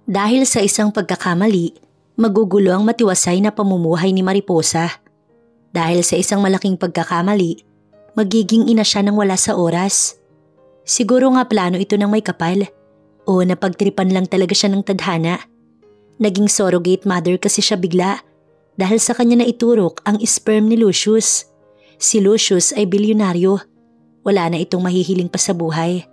Dahil sa isang pagkakamali, magugulo ang matiwasay na pamumuhay ni Mariposa. Dahil sa isang malaking pagkakamali, magiging ina siya nang wala sa oras. Siguro nga plano ito ng may kapal o napagtripan lang talaga siya ng tadhana. Naging surrogate mother kasi siya bigla dahil sa kanya na iturok ang sperm ni Lucius. Si Lucius ay bilyonaryo. Wala na itong mahihiling pa sa buhay.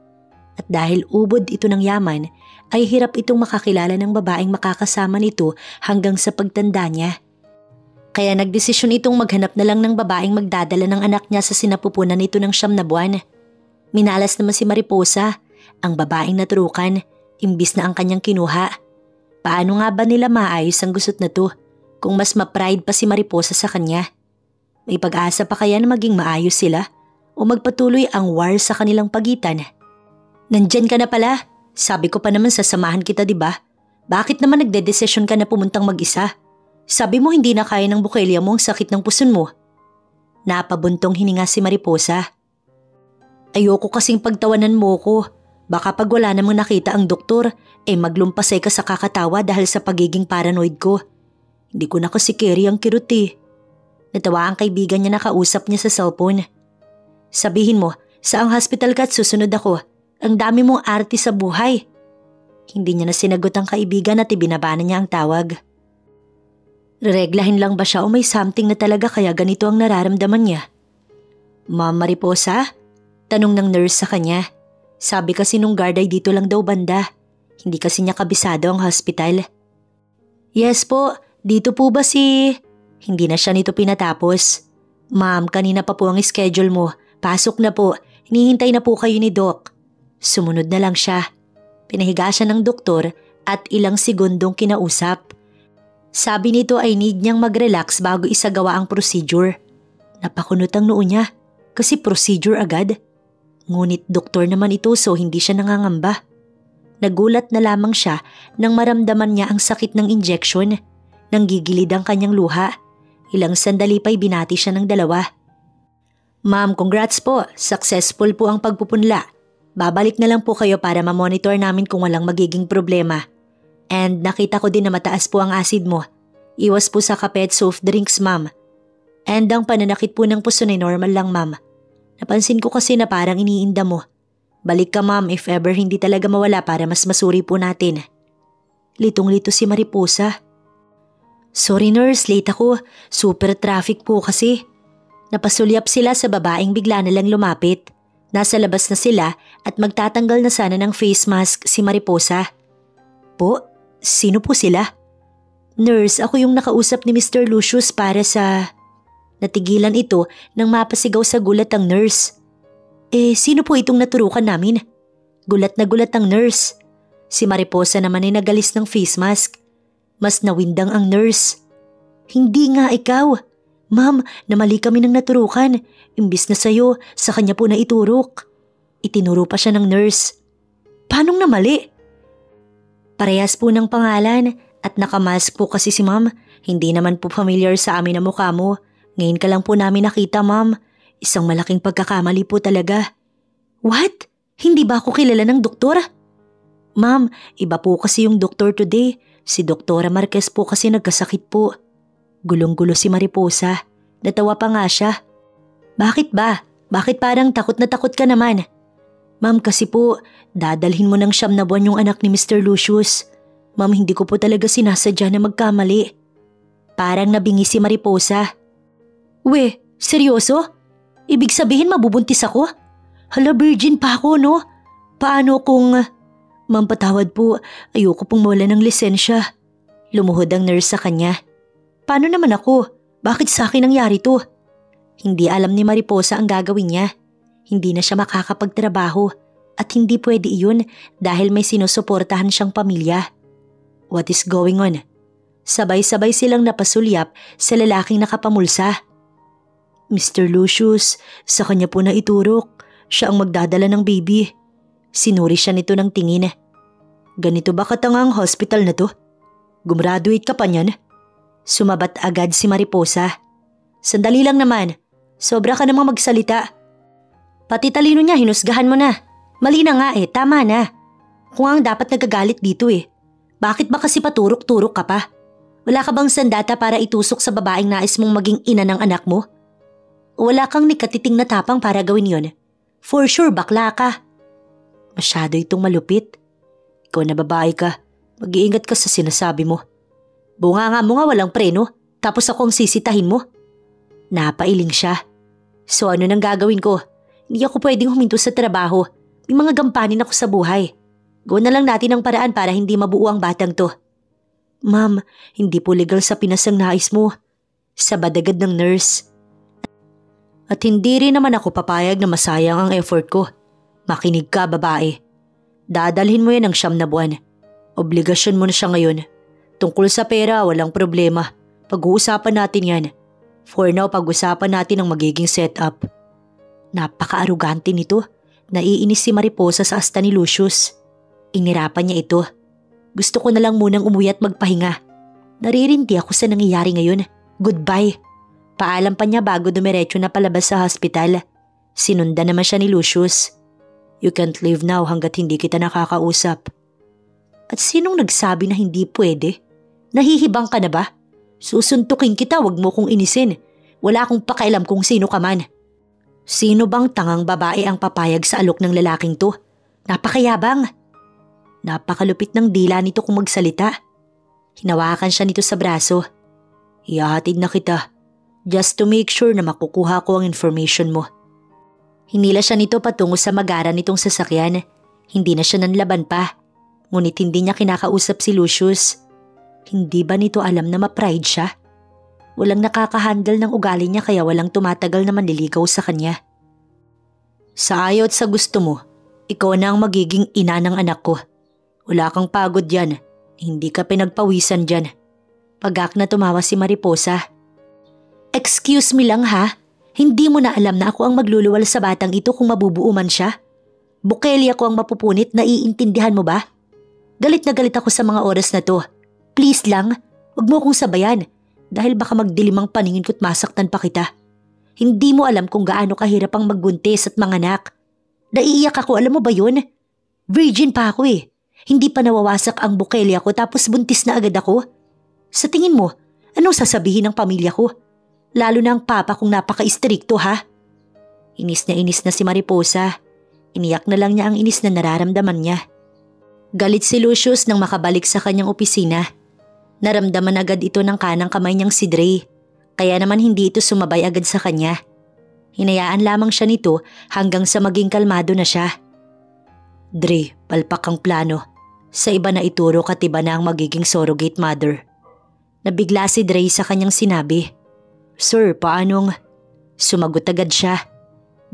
At dahil ubod ito ng yaman, ay hirap itong makakilala ng babaeng makakasama nito hanggang sa pagtanda niya. Kaya nagdesisyon itong maghanap na lang ng babaeng magdadala ng anak niya sa sinapupunan nito ng 9 na buwan. Minalas naman si Mariposa, ang babaeng naturukan, imbis na ang kanyang kinuha. Paano nga ba nila maayos ang gusot na to kung mas ma-pride pa si Mariposa sa kanya? May pag-asa pa kaya na maging maayos sila o magpatuloy ang war sa kanilang pagitan? Nandyan ka na pala. Sabi ko pa naman sasamahan kita, diba? Bakit naman nagdedesisyon ka na pumuntang mag-isa? Sabi mo hindi na kaya ng bukelya mo ang sakit ng puson mo. Napabuntong hininga si Mariposa. Ayoko kasing pagtawanan mo ko. Baka pag wala namang nakita ang doktor, maglumpasay ka sa kakatawa dahil sa pagiging paranoid ko. Hindi ko na kasi carry ang kirot eh. Natawa ang kaibigan niya na kausap niya sa cellphone. Sabihin mo, saang hospital ka at susunod ako? Ang dami mong arte sa buhay. Hindi niya na sinagot ang kaibigan at ibinabana niya ang tawag. Reglahin lang ba siya o may something na talaga kaya ganito ang nararamdaman niya? Ma'am Mariposa? Tanong ng nurse sa kanya. Sabi kasi nung guard ay dito lang daw banda. Hindi kasi niya kabisado ang hospital. Yes po, dito po ba si... Hindi na siya nito pinatapos. Ma'am, kanina pa po ang schedule mo. Pasok na po. Hinihintay na po kayo ni Doc. Sumunod na lang siya. Pinahiga siya ng doktor at ilang segundong kinausap. Sabi nito ay need niyang mag-relax bago isagawa ang procedure. Napakunot ang noo niya kasi procedure agad. Ngunit doktor naman ito so hindi siya nangangamba. Nagulat na lamang siya nang maramdaman niya ang sakit ng injection. Nanggigilid ang kanyang luha. Ilang sandali pa'y binati siya ng 2. Ma'am, congrats po. Successful po ang pagpupunla. Babalik na lang po kayo para ma-monitor namin kung walang magiging problema. And nakita ko din na mataas po ang acid mo. Iwas po sa kape at soft drinks, ma'am. And ang pananakit po ng puso ay normal lang, ma'am. Napansin ko kasi na parang iniinda mo. Balik ka, ma'am, if ever hindi talaga mawala para mas masuri po natin. Litong-lito si Mariposa. Sorry nurse, late ako. Super traffic po kasi. Napasulyap sila sa babaeng bigla na lang lumapit. Nasa labas na sila at magtatanggal na sana ng face mask si Mariposa. Po? Sino po sila? Nurse, ako yung nakausap ni Mr. Lucius para sa... Natigilan ito nang mapasigaw sa gulat ang nurse. Sino po itong naturukan namin? Gulat na gulat ang nurse. Si Mariposa naman ay nagalis ng face mask. Mas nawindang ang nurse. Hindi nga ikaw. Ma'am, namali kami ng naturukan. Imbis na sa'yo, sa kanya po na iturok. Itinuro pa siya ng nurse. Paanong namali? Parehas po ng pangalan at nakamask po kasi si ma'am. Hindi naman po familiar sa amin ang mukha mo. Ngayon ka lang po namin nakita, ma'am. Isang malaking pagkakamali po talaga. What? Hindi ba ako kilala ng doktor? Ma'am, iba po kasi yung doktor today. Si Doktora Marquez po kasi nagkasakit po. Gulong-gulo si Mariposa. Natawa pa nga siya. Bakit ba? Bakit parang takot na takot ka naman? Ma'am kasi po, dadalhin mo ng 9 na buwan yung anak ni Mr. Lucius. Ma'am, hindi ko po talaga sinasadya na magkamali. Parang nabingi si Mariposa. We, seryoso? Ibig sabihin mabubuntis ako? Hala, virgin pa ako, no? Paano kung... Ma'am, patawad po. Ayoko pong mawala ng lisensya. Lumuhod ang nurse sa kanya. Paano naman ako? Bakit sa akin nangyari to? Hindi alam ni Mariposa ang gagawin niya. Hindi na siya makakapagtrabaho at hindi pwede iyon dahil may sinusuportahan siyang pamilya. What is going on? Sabay-sabay silang napasulyap sa lalaking nakapamulsa. Mr. Lucius, sa kanya po na iturok. Siya ang magdadala ng baby. Sinuri siya nito ng tingin. Ganito ba katangang hospital na to? Gumraduate ka pa niyan? Sumabat agad si Mariposa. Sandali lang naman. Sobra ka namang magsalita. Pati talino niya, hinusgahan mo na. Mali na nga tama na. Kung ang dapat nagagalit dito Bakit ba kasi paturok-turok ka pa? Wala ka bang sandata para itusok sa babaeng nais mong maging ina ng anak mo? O wala kang nikatiting na tapang para gawin yon? For sure, bakla ka. Masyado itong malupit. Ikaw na babae ka, mag-iingat ka sa sinasabi mo. Bunganga mo nga walang preno, tapos ako ang sisitahin mo. Napailing siya. So ano nang gagawin ko? Hindi ako pwedeng huminto sa trabaho. May mga gampanin ako sa buhay. Gawin na lang natin ang paraan para hindi mabuo ang batang to. Ma'am, hindi po legal sa Pinas ang nais mo. Sabad agad ng nurse. At hindi rin naman ako papayag na masayang ang effort ko. Makinig ka, babae. Dadalhin mo yan ng 9 na buwan. Obligasyon mo na siya ngayon. Tungkol sa pera, walang problema. Pag-uusapan natin yan. For now, pag-usapan natin ang magiging setup. Napaka-arugante nito. Naiinis si Mariposa sa asta ni Lucius. Inirapan niya ito. Gusto ko na lang munang umuwi at magpahinga. Naririndi ako sa nangyayari ngayon. Goodbye. Paalam pa niya bago dumiretso na palabas sa hospital. Sinundan naman siya ni Lucius. You can't leave now hanggat hindi kita nakakausap. At sinong nagsabi na hindi pwede? Nahihibang ka na ba? Susuntukin kita, wag mo kong inisin. Wala akong pakialam kung sino ka man. Sino bang tangang babae ang papayag sa alok ng lalaking to? Napakayabang. Napakalupit ng dila nito kung magsalita. Hinawakan siya nito sa braso. Ihahatid na kita. Just to make sure na makukuha ko ang information mo. Hinila siya nito patungo sa magara nitong sasakyan. Hindi na siya nanlaban pa. Ngunit hindi niya kinakausap si Lucius. Hindi ba nito alam na ma-pride siya? Walang nakakahandle ng ugali niya kaya walang tumatagal na manliligaw sa kanya. Sa ayaw at sa gusto mo, ikaw na ang magiging ina ng anak ko. Wala kang pagod yan. Hindi ka pinagpawisan dyan. Pagak na tumawa si Mariposa. Excuse me lang ha. Hindi mo na alam na ako ang magluluwal sa batang ito kung mabubuo man siya? Bukeli ako ang mapupunit, naiintindihan mo ba? Galit na galit ako sa mga oras na to. Please lang, wag mo kong sabayan dahil baka magdilim ang paningin ko't masaktan pa kita. Hindi mo alam kung gaano kahirap ang magbuntis at manganak. Naiiyak ako, alam mo ba yun? Virgin pa ako eh. Hindi pa nawawasak ang bukeli ako tapos buntis na agad ako. Sa tingin mo, anong sasabihin ng pamilya ko? Lalo na ang papa kong napaka-istrikto ha? Inis na si Mariposa. Iniyak na lang niya ang inis na nararamdaman niya. Galit si Lucius nang makabalik sa kanyang opisina. Naramdaman agad ito ng kanang kamay niyang si Dre. Kaya naman hindi ito sumabay agad sa kanya. Hinayaan lamang siya nito hanggang sa maging kalmado na siya. Dre, palpak ang plano. Sa iba na ituro ka tiba na ang magiging surrogate mother. Nabigla si Dre sa kanyang sinabi. Sir, paanong? Sumagot agad siya.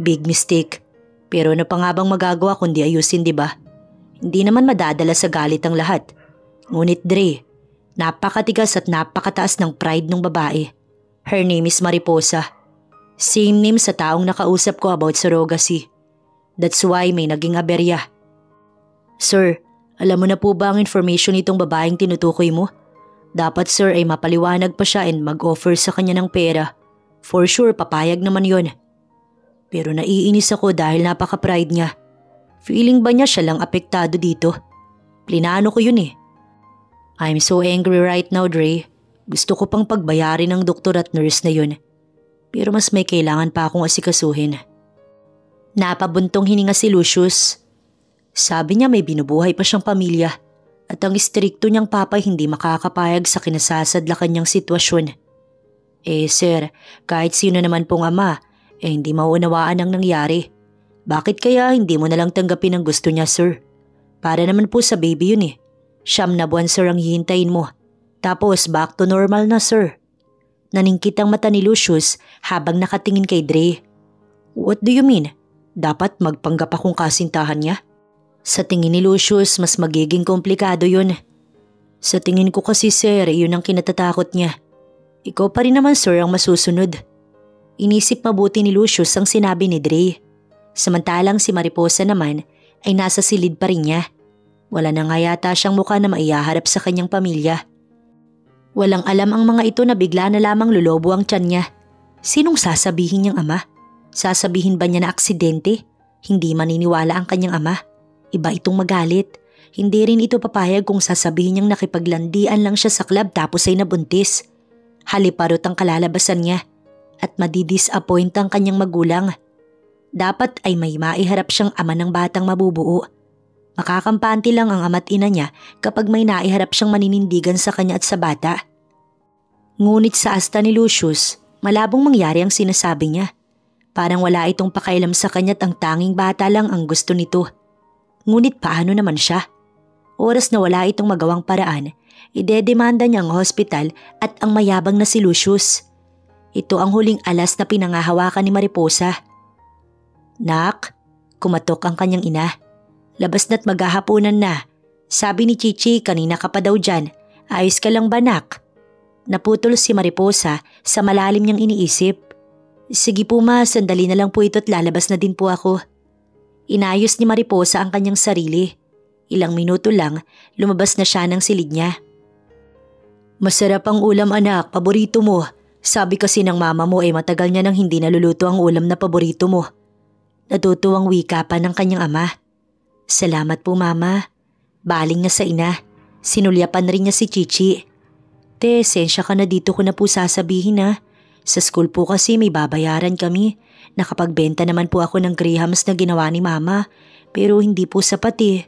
Big mistake. Pero ano pa nga bang magagawa kundi ayusin, di ba? Hindi naman madadala sa galit ang lahat. Ngunit Dre, napakatigas at napakataas ng pride ng babae. Her name is Mariposa. Same name sa taong nakausap ko about surrogacy. That's why may naging aberya. Sir, alam mo na po ba ang information nitong babaeng tinutukoy mo? Dapat sir ay mapaliwanag pa siya and mag-offer sa kanya ng pera. For sure, papayag naman yon. Pero naiinis ako dahil napaka-pride niya. Feeling ba niya siya lang apektado dito? Plinano ko yun eh. I'm so angry right now, Dre. Gusto ko pang pagbayarin ng doktor at nurse na yun. Pero mas may kailangan pa akong asikasuhin. Napabuntong hininga si Lucius. Sabi niya may binubuhay pa siyang pamilya. At ang istrikto niyang papay hindi makakapayag sa kinasasadla kanyang sitwasyon. Sir, kahit sino naman pong ama, hindi maunawaan ang nangyari. Bakit kaya hindi mo nalang tanggapin ang gusto niya, sir? Para naman po sa baby yun eh. 9 na buwan, sir, ang hihintayin mo. Tapos back to normal na, sir. Naningkit ang mata ni Lucius habang nakatingin kay Dre. What do you mean? Dapat magpanggap akong kasintahan niya? Sa tingin ni Lucius, mas magiging komplikado yun. Sa tingin ko kasi sir, yun ang kinatatakot niya. Ikaw pa rin naman sir ang masusunod. Inisip mabuti ni Lucius ang sinabi ni Dre. Samantalang si Mariposa naman ay nasa silid pa rin niya. Wala na nga yata siyang mukha na maihaharap sa kanyang pamilya. Walang alam ang mga ito na bigla na lamang lulobo ang tiyan niya. Sinong sasabihin niyang ama? Sasabihin ba niya na aksidente? Hindi maniniwala ang kanyang ama. Iba itong magalit. Hindi rin ito papayag kung sasabihin niyang nakipaglandian lang siya sa club tapos ay nabuntis. Haliparot ang kalalabasan niya at madidisappoint ang kanyang magulang. Dapat ay may maiharap siyang ama ng batang mabubuo. Makakampante lang ang ama't ina niya kapag may naiharap siyang maninindigan sa kanya at sa bata. Ngunit sa asta ni Lucius, malabong mangyari ang sinasabi niya. Parang wala itong pakailam sa kanya't ang tanging bata lang ang gusto nito. Ngunit paano naman siya? Oras na wala itong magawang paraan, idedemanda niya ang hospital at ang mayabang na si Lucius. Ito ang huling alas na pinangahawakan ni Mariposa. "Nak," kumatok ang kanyang ina. "Labas na't maghahapunan na. Sabi ni Chichi kanina ka pa daw dyan. Ayos ka lang ba, nak?" Naputol si Mariposa sa malalim niyang iniisip. "Sige po ma, sandali na lang po ito at lalabas na din po ako." Inayos ni Mariposa ang kanyang sarili. Ilang minuto lang, lumabas na siya ng silid niya. "Masarap ang ulam anak, paborito mo. Sabi kasi ng mama mo matagal niya nang hindi naluluto ang ulam na paborito mo." Natutuwang wika pa ng kanyang ama. "Salamat po mama." Baling niya sa ina. Sinulyapan rin niya si Chichi. "Te, sensya ka na dito ko na po sasabihin ha. Sa school po kasi may babayaran kami. Nakapagbenta naman po ako ng grahams na ginawa ni mama. Pero hindi po sapat eh."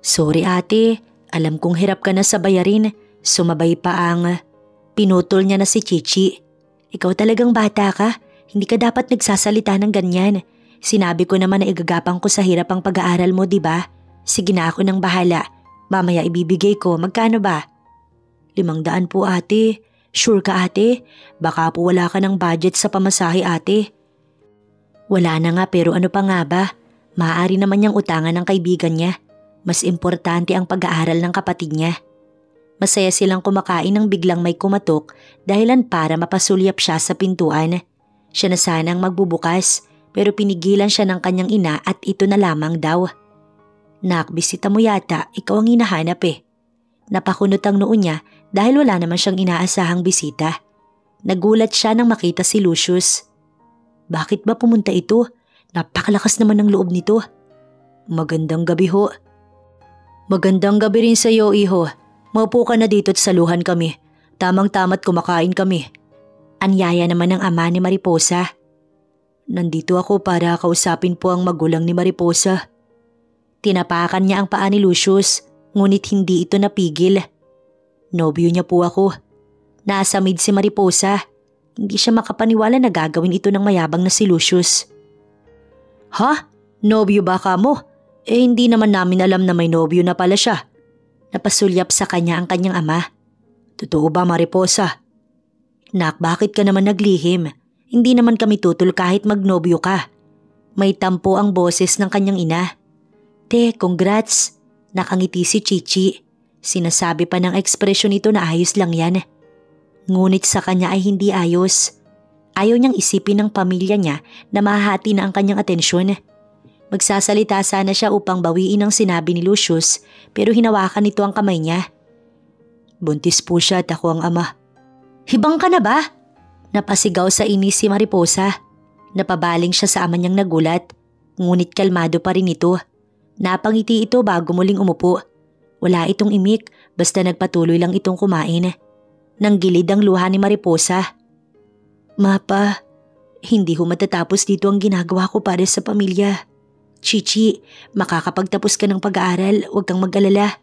"Sorry ate, alam kong hirap ka na sa bayarin." Sumabay pa ang pinutol niya na si Chichi. "Ikaw talagang bata ka, hindi ka dapat nagsasalita ng ganyan. Sinabi ko naman na igagapang ko sa hirap ang pag-aaral mo, di ba? Sige na ako nang bahala. Mamaya ibibigay ko, magkano ba?" "500 po ate." "Sure ka ate? Baka po wala ka ng budget sa pamasahe ate." "Wala na nga pero ano pa nga ba? Maaari naman niyang utangan ng kaibigan niya. Mas importante ang pag-aaral ng kapatid niya." Masaya silang kumakain nang biglang may kumatok dahilan para mapasulyap siya sa pintuan. Siya na sanang magbubukas pero pinigilan siya ng kanyang ina at ito na lamang daw. "Nak, bisita mo yata, ikaw ang hinahanap eh." Napakunot ang noo niya dahil wala naman siyang inaasahang bisita. Nagulat siya nang makita si Lucius. Bakit ba pumunta ito? Napakalakas naman ng loob nito. "Magandang gabi ho." "Magandang gabi rin sa iyo, iho. Maupo ka na dito at saluhan kami. Tamang-tama't kumakain kami." Anyaya naman ng ama ni Mariposa. "Nandito ako para kausapin po ang magulang ni Mariposa." Tinapakan niya ang paa ni Lucius, ngunit hindi ito napigil. "Nobyo niya po ako." Nasa mid si Mariposa. Hindi siya makapaniwala na gagawin ito ng mayabang na si Lucius. "Ha? Nobyo ba ka mo? Hindi naman namin alam na may nobyo na pala siya." Napasulyap sa kanya ang kanyang ama. "Totoo ba, Mariposa?" "Nak, bakit ka naman naglihim? Hindi naman kami tutol kahit magnobyo ka." May tampo ang boses ng kanyang ina. "Te, congrats." Nakangiti si Chichi. Sinasabi pa ng ekspresyon nito na ayos lang yan. Ngunit sa kanya ay hindi ayos. Ayaw niyang isipin ng pamilya niya na mahahati na ang kanyang atensyon. Magsasalita sana siya upang bawiin ang sinabi ni Lucius pero hinawakan nito ang kamay niya. "Buntis po siya at ako ang ama." "Hibang ka na ba?" Napasigaw sa inis si Mariposa. Napabaling siya sa ama niyang nagulat, ngunit kalmado pa rin ito. Napangiti ito bago muling umupo. Wala itong imik basta nagpatuloy lang itong kumain. Nanggilid ang luha ni Mariposa. "Mapa, hindi ho matatapos dito ang ginagawa ko para sa pamilya. Chichi, makakapagtapos ka ng pag-aaral, huwag kang mag-alala."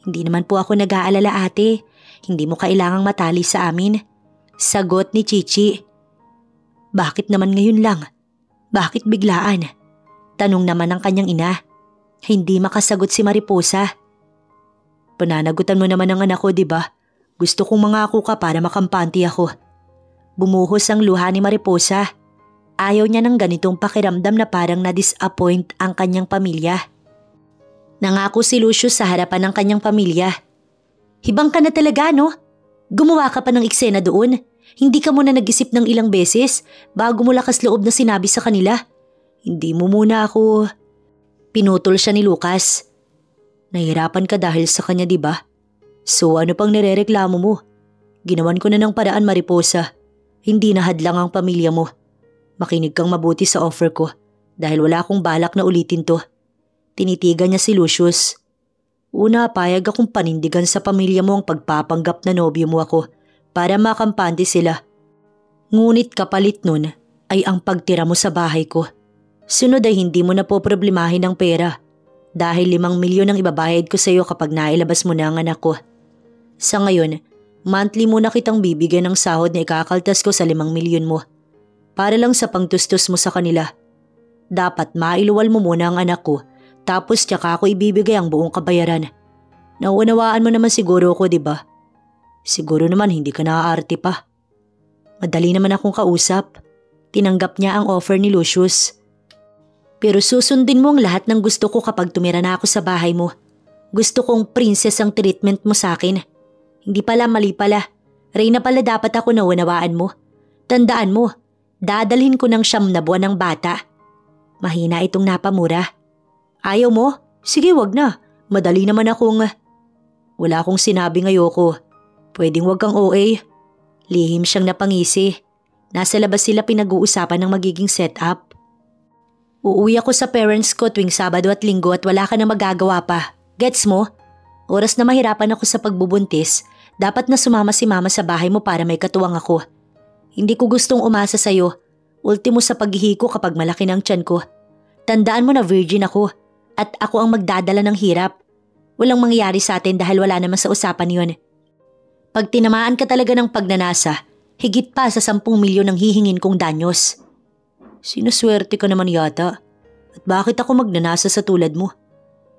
"Hindi naman po ako nag-aalala ate, hindi mo kailangang matali sa amin." Sagot ni Chichi. "Bakit naman ngayon lang? Bakit biglaan?" Tanong naman ng kanyang ina. Hindi makasagot si Mariposa. "Pananagutan mo naman ang anak ko, di ba? Gusto kong mangako ka para makampante ako." Bumuhos ang luha ni Mariposa. Ayaw niya ng ganitong pakiramdam na parang na-disappoint ang kanyang pamilya. Nangako si Lucius sa harapan ng kanyang pamilya. "Hibang ka na talaga, no? Gumawa ka pa ng eksena doon. Hindi ka muna nag-isip ng ilang beses bago mo lakas loob na sinabi sa kanila. Hindi mo muna ako..." Pinutol siya ni Lucas. "Nahirapan ka dahil sa kanya, di ba? So ano pang nirereklamo mo? Ginawan ko na ng paraan, Mariposa. Hindi na hadlang ang pamilya mo. Makinig kang mabuti sa offer ko dahil wala akong balak na ulitin to." Tinitigan niya si Lucius. Una, payag akong panindigan sa pamilya mo ang pagpapanggap na nobyo mo ako para makampante sila. Ngunit kapalit nun ay ang pagtira mo sa bahay ko. Sunod ay hindi mo na po problemahin ang pera dahil 5 milyon ang ibabayad ko sa iyo kapag nailabas mo na ang anak ko. Sa ngayon, monthly muna kitang bibigyan ng sahod na ikakaltas ko sa 5 milyon mo para lang sa pangtustos mo sa kanila. Dapat mailuwal mo muna ang anak ko tapos tsaka ako ibibigay ang buong kabayaran. Nauunawaan mo naman siguro ko, diba? Siguro naman hindi ka naaarte pa. Madali naman akong kausap. Tinanggap niya ang offer ni Lucius. Pero susundin mo ang lahat ng gusto ko kapag tumira na ako sa bahay mo. Gusto kong princess ang treatment mo sa akin. Hindi pala, mali pala. Reyna pala dapat ako, naunawaan mo. Tandaan mo, dadalhin ko ng 9 na buwan ng bata. Mahina itong napamura. Ayaw mo? Sige, wag na. Madali naman akong… Wala akong sinabing ayoko. Pwedeng wag kang OA. Lihim siyang napangisi. Nasa labas sila pinag-uusapan ng magiging setup. Uuwi ako sa parents ko tuwing Sabado at Linggo at wala ka na magagawa pa. Gets mo? Oras na mahirapan ako sa pagbubuntis, dapat na sumama si mama sa bahay mo para may katuwang ako. Hindi ko gustong umasa sa'yo. Ultimo sa paghihiko kapag malaki ng tiyan ko. Tandaan mo na virgin ako at ako ang magdadala ng hirap. Walang mangyayari sa atin dahil wala naman sa usapan yun. Pag tinamaan ka talaga ng pagnanasa, higit pa sa 10 milyon ang hihingin kong danyos. Sinuswerte ka naman yata. At bakit ako magnanasa sa tulad mo?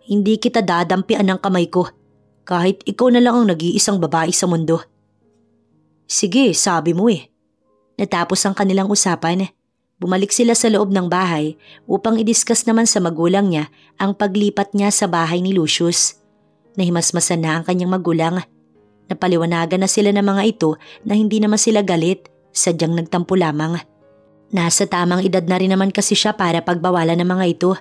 Hindi kita dadampian ng kamay ko kahit ikaw na lang ang nag-iisang babae sa mundo. Sige, sabi mo eh. Natapos ang kanilang usapan. Bumalik sila sa loob ng bahay upang i-discuss naman sa magulang niya ang paglipat niya sa bahay ni Lucius. Nahimasmasan na ang kanyang magulang. Napaliwanagan na sila ng mga ito na hindi naman sila galit, sadyang nagtampo lamang. Nasa tamang edad na rin naman kasi siya para pagbawalan ng mga ito.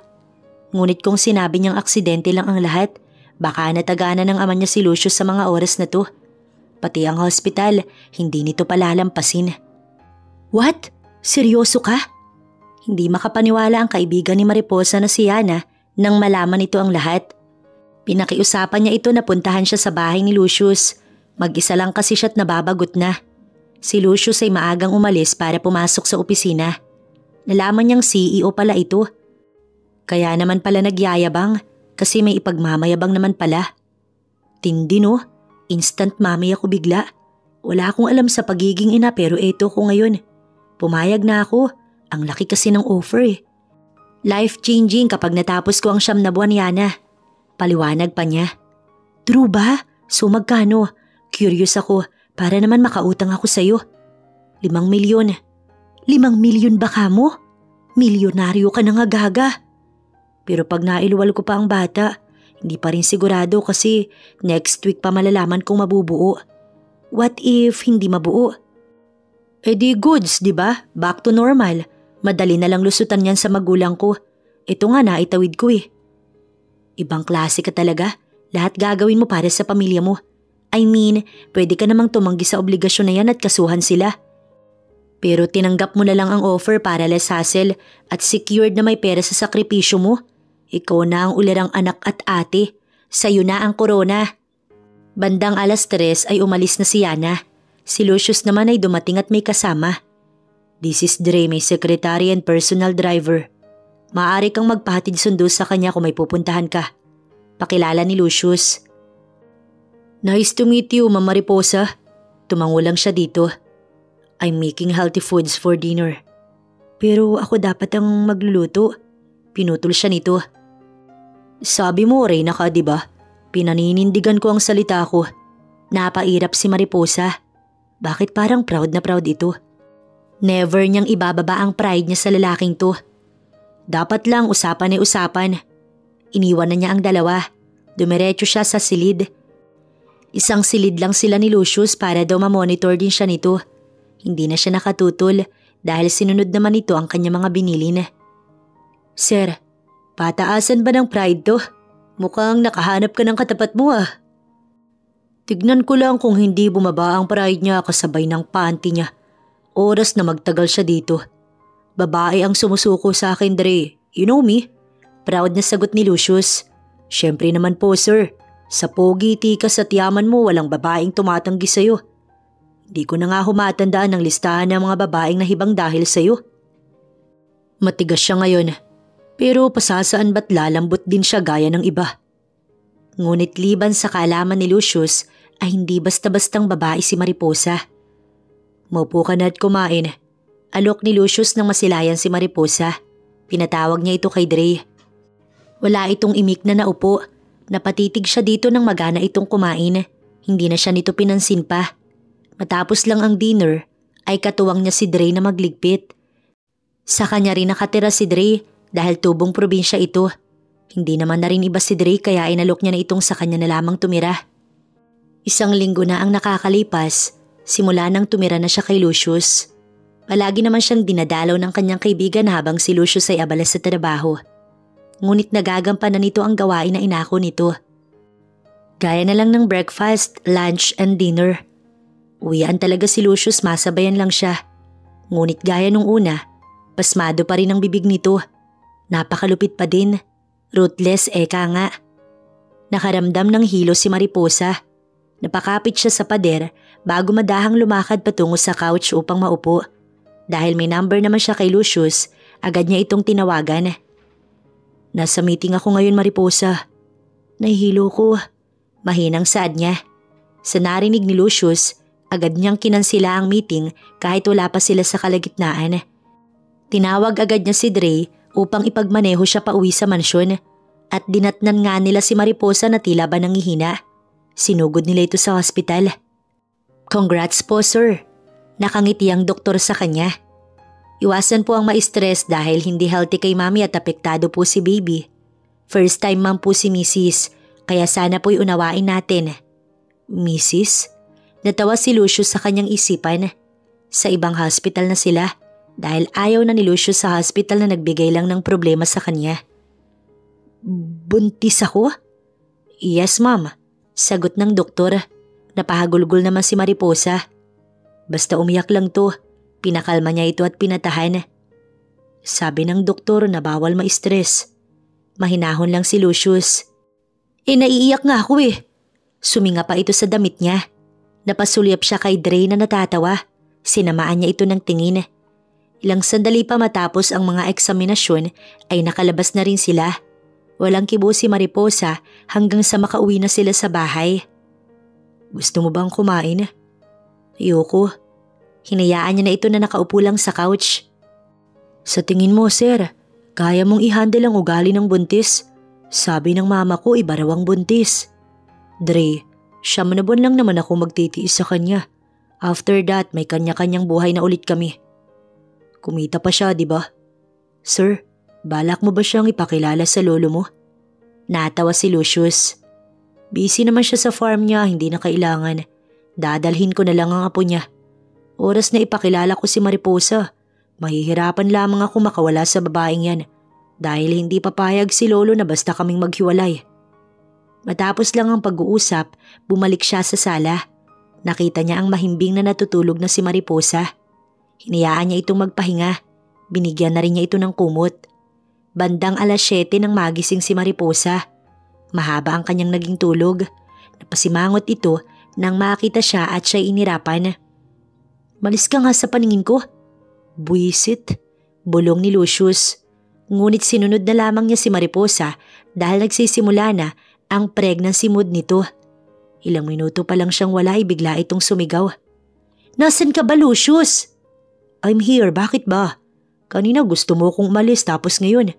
Ngunit kung sinabi niyang aksidente lang ang lahat, baka nataganan ng ama niya si Lucius sa mga oras na to. Pati ang hospital, hindi nito palalampasin. What? Seryoso ka? Hindi makapaniwala ang kaibigan ni Mariposa na si Yana nang malaman nito ang lahat. Pinakiusapan niya ito na puntahan siya sa bahay ni Lucius. Mag-isa lang kasi siya't nababagot na. Si Lucius ay maagang umalis para pumasok sa opisina. Nalaman niyang CEO pala ito. Kaya naman pala nagyayabang kasi may ipagmamayabang naman pala. Tindi no? Instant mami ako bigla. Wala akong alam sa pagiging ina pero eto ko ngayon. Pumayag na ako. Ang laki kasi ng offer eh. Life-changing kapag natapos ko ang 9 na buwan, Yana. Paliwanag pa niya. True ba? So magkano? Curious ako para naman makautang ako sa'yo. 5 milyon. 5 milyon ba ka mo? Milyonaryo ka na nga, gaga. Pero pag nailuwal ko pa ang bata, hindi pa rin sigurado kasi next week pa malalaman kung mabubuo. What if hindi mabuo? Eh di goods, di ba? Back to normal. Madali na lang lusutan yan sa magulang ko. Ito nga naitawid ko eh. Ibang klase ka talaga. Lahat gagawin mo para sa pamilya mo. I mean, pwede ka namang tumanggi sa obligasyon na yan at kasuhan sila. Pero tinanggap mo na lang ang offer para less hassle at secured na may pera sa sakripisyo mo. Ikaw na ang ulirang anak at ate. Sa'yo na ang korona. Bandang 3:00 ay umalis na si Yana. Si Lucius naman ay dumating at may kasama. This is Dre, may secretary and personal driver. Maaari kang magpahatid sundo sa kanya kung may pupuntahan ka. Pakilala ni Lucius. Nice to meet you, Ma'am Mariposa. Tumango lang siya dito. I'm making healthy foods for dinner. Pero ako dapat ang magluluto. Pinutol siya nito. Sabi mo, Reyna ka, diba? Pinaninindigan ko ang salita ko. Napairap si Mariposa. Bakit parang proud na proud ito? Never niyang ibababa ang pride niya sa lalaking to. Dapat lang usapan ay usapan. Iniwan na niya ang dalawa. Dumiretso siya sa silid. Isang silid lang sila ni Lucius para daw ma-monitor din siya nito. Hindi na siya nakatutol dahil sinunod naman ito ang kanyang mga binilin. Sir, pataasan ba ng pride to? Mukhang nakahanap ka ng katapat mo ah. Tignan ko lang kung hindi bumaba ang pride niya kasabay ng panty niya. Oras na magtagal siya dito. Babae ang sumusuko sa akin, Dre. You know me? Proud na sagot ni Lucius. Siyempre naman po, sir. Sa pogi, tikas at yaman mo, walang babaeng tumatanggi sa'yo. Hindi ko na nga humatandaan ng listahan ng mga babaeng nahibang dahil sa'yo. Matigas siya ngayon, pero pasasaan ba't lalambot din siya gaya ng iba. Ngunit liban sa kaalaman ni Lucius ay hindi basta-bastang babae si Mariposa. Maupo ka na at kumain. Alok ni Lucius nang masilayan si Mariposa. Pinatawag niya ito kay Dre. Wala itong imik na naupo. Napatitig siya dito nang magana itong kumain. Hindi na siya nito pinansin pa. Matapos lang ang dinner ay katuwang niya si Dre na magligpit. Sa kanya rin nakatira si Dre dahil tubong probinsya ito. Hindi naman na rin iba si Dre kaya inalok niya na itong sa kanya na lamang tumira. 1 linggo na ang nakakalipas simula nang tumira na siya kay Lucius. Palagi naman siyang dinadalaw ng kanyang kaibigan habang si Lucius ay abala sa trabaho. Ngunit nagagampanan nito ang gawain na inako nito. Gaya na lang ng breakfast, lunch and dinner. Uwian talaga si Lucius, masabayan lang siya. Ngunit gaya nung una, pasmado pa rin ang bibig nito. Napakalupit pa din. Ruthless eka nga. Nakaramdam ng hilo si Mariposa. Napakapit siya sa pader bago madahang lumakad patungo sa couch upang maupo. Dahil may number naman siya kay Lucius, agad niya itong tinawagan. Nasa meeting ako ngayon, Mariposa. Nahihilo ko. Mahinang saad niya. Sa narinig ni Lucius, agad niyang kinansila ang meeting kahit wala pa sila sa kalagitnaan. Tinawag agad niya si Dre upang ipagmaneho siya pauwi sa mansyon at dinatnan nga nila si Mariposa na tila ba nangihina. Sinugod nila ito sa hospital. Congrats po, sir. Nakangiti ang doktor sa kanya. Iwasan po ang ma-stress dahil hindi healthy kay mami at apektado po si baby. First time man po si Mrs. Kaya sana po'y unawain natin. Mrs.? Natawa si Lucius sa kanyang isipan. Sa ibang hospital na sila dahil ayaw na ni Lucius sa hospital na nagbigay lang ng problema sa kanya. Buntis ako? Yes, ma'am. Sagot ng doktor. Napahagulgol naman si Mariposa. Basta umiyak lang to. Pinakalma niya ito at pinatahan. Sabi ng doktor na bawal ma-stress. Mahinahon lang si Lucius. Naiiyak nga ako eh. Suminga pa ito sa damit niya. Napasulyap siya kay Dre na natatawa. Sinamaan niya ito ng tingin. Ilang sandali pa matapos ang mga eksaminasyon ay nakalabas na rin sila. Walang kibo si Mariposa hanggang sa makauwi na sila sa bahay. Gusto mo bang kumain? Ayoko. Hinayaan niya na ito na nakaupo lang sa couch. Sa tingin mo, sir, kaya mong i-handle ang ugali ng buntis? Sabi ng mama ko, iba raw ang buntis. Dre, 9 na buwan lang naman ako magtitiis sa kanya. After that, may kanya-kanyang buhay na ulit kami. Kumita pa siya, di ba? Sir, balak mo ba siyang ipakilala sa lolo mo? Natawa si Lucius. Busy naman siya sa farm niya, hindi na kailangan. Dadalhin ko na lang ang apo niya. Oras na ipakilala ko si Mariposa. Mahihirapan lamang ako makawala sa babaeng yan dahil hindi papayag si lolo na basta kaming maghiwalay. Matapos lang ang pag-uusap, bumalik siya sa sala. Nakita niya ang mahimbing na natutulog na si Mariposa. Hinayaan niya itong magpahinga. Binigyan na rin niya ito ng kumot. Bandang 7:00 nang magising si Mariposa. Mahaba ang kanyang naging tulog. Napasimangot ito nang makita siya at siya'y inirapan. Malis ka nga sa paningin ko. Buwisit, bulong ni Lucius. Ngunit sinunod na lamang niya si Mariposa dahil nagsisimula na ang pregnancy mood nito. Ilang minuto pa lang siyang wala ay bigla itong sumigaw. Nasaan ka ba, Lucius? I'm here, bakit ba? Kanina gusto mo kong umalis tapos ngayon.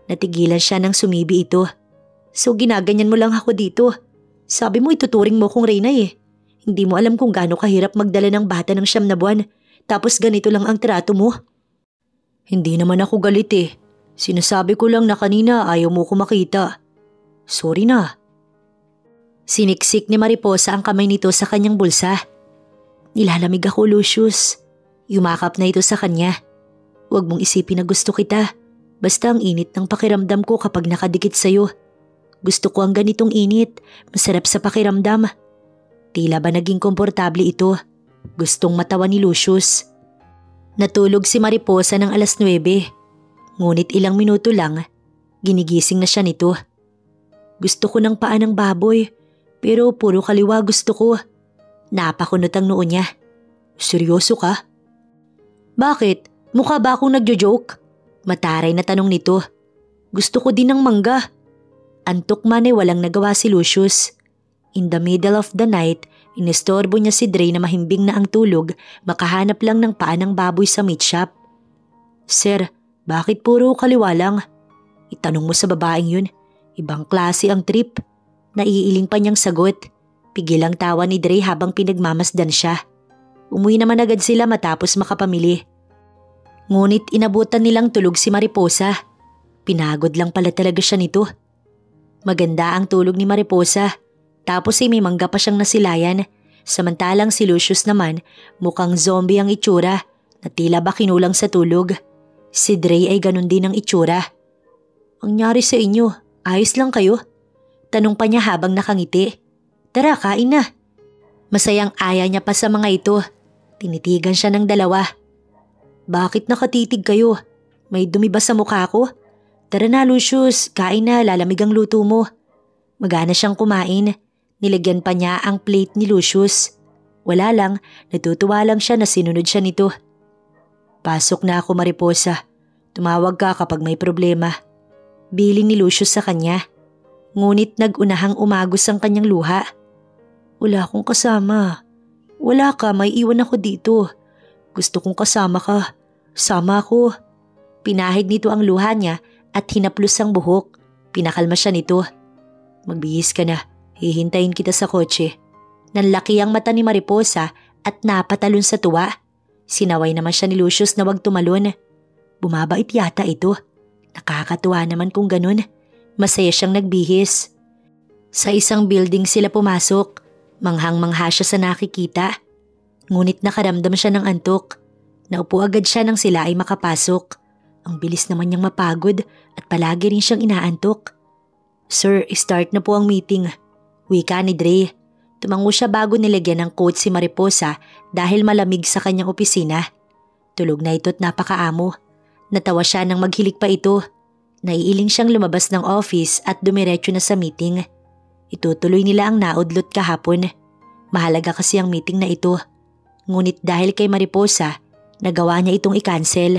Natigilan siya nang sumibi ito. So ginaganyan mo lang ako dito. Sabi mo ituturing mo kong reyna eh. Hindi mo alam kung gaano kahirap magdala ng bata ng 9 na buwan. Tapos ganito lang ang trato mo. Hindi naman ako galit eh. Sinasabi ko lang na kanina ayaw mo ko makita. Sorry na. Siniksik ni Mariposa ang kamay nito sa kanyang bulsa. Nilalamig ako, Lucius. Yumakap na ito sa kanya. Huwag mong isipin na gusto kita. Basta ang init ng pakiramdam ko kapag nakadikit sa'yo. Gusto ko ang ganitong init. Masarap sa pakiramdam. Tila ba naging komportable ito? Gustong matawa ni Lucius. Natulog si Mariposa ng 9:00. Ngunit ilang minuto lang, ginigising na siya nito. Gusto ko ng paa ng baboy. Pero puro kaliwa gusto ko. Napakunot ang noo niya. Seryoso ka? Bakit? Mukha ba akong nagjo-joke? Mataray na tanong nito. Gusto ko din ng mangga. Antok man ay walang nagawa si Lucius. In the middle of the night, inistorbo niya si Dre na mahimbing na ang tulog, makahanap lang ng paa ng baboy sa meat shop. Sir, bakit puro kaliwa lang? Itanong mo sa babaeng yun. Ibang klase ang trip. Naiiling pa niyang sagot. Pigil ang tawa ni Dre habang pinagmamasdan siya. Umuwi naman agad sila matapos makapamili. Ngunit inabutan nilang tulog si Mariposa. Pinagod lang pala talaga siya nito. Maganda ang tulog ni Mariposa. Tapos ay may mangga pa siyang nasilayan. Samantalang si Lucius naman mukhang zombie ang itsura na tila ba kinulang sa tulog. Si Dre ay ganun din ang itsura. Ang nangyari sa inyo, ayos lang kayo? Tanong pa niya habang nakangiti. Tara, kain na. Masayang aya niya pa sa mga ito. Tinitigan siya ng dalawa. Bakit nakatitig kayo? May dumi ba sa mukha ko? Tara na Lucius, kain na, lalamig ang luto mo. Magana siyang kumain. Nilagyan pa niya ang plate ni Lucius. Wala lang, natutuwa lang siya na sinunod siya nito. Pasok na ako Mariposa. Tumawag ka kapag may problema. Bilin ni Lucius sa kanya. Ngunit nag-unahang umagos ang kanyang luha. Wala akong kasama. Wala ka, may iwan ako dito. Gusto kong kasama ka. Sama ako. Pinahid nito ang luha niya at hinaplos ang buhok. Pinakalma siya nito. Magbihis ka na. Hihintayin kita sa kotse. Nanlaki ang mata ni Mariposa at napatalon sa tuwa. Sinaway naman siya ni Lucius na wag tumalon. Bumabait yata ito. Nakakatuwa naman kung ganun. Masaya siyang nagbihis. Sa isang building sila pumasok. Manghang-mangha siya sa nakikita. Ngunit nakaramdam siya ng antok. Naupo agad siya nang sila ay makapasok. Ang bilis naman niyang mapagod at palagi rin siyang inaantok. Sir, start na po ang meeting. Wika ni Dre. Tumango siya bago nilagyan ng coat si Mariposa dahil malamig sa kanyang opisina. Tulog na ito't napakaamo. Natawa siya nang maghilig pa ito. Naiiling siyang lumabas ng office at dumiretso na sa meeting. Itutuloy nila ang naudlot kahapon. Mahalaga kasi ang meeting na ito. Ngunit dahil kay Mariposa, nagawa niya itong i-cancel.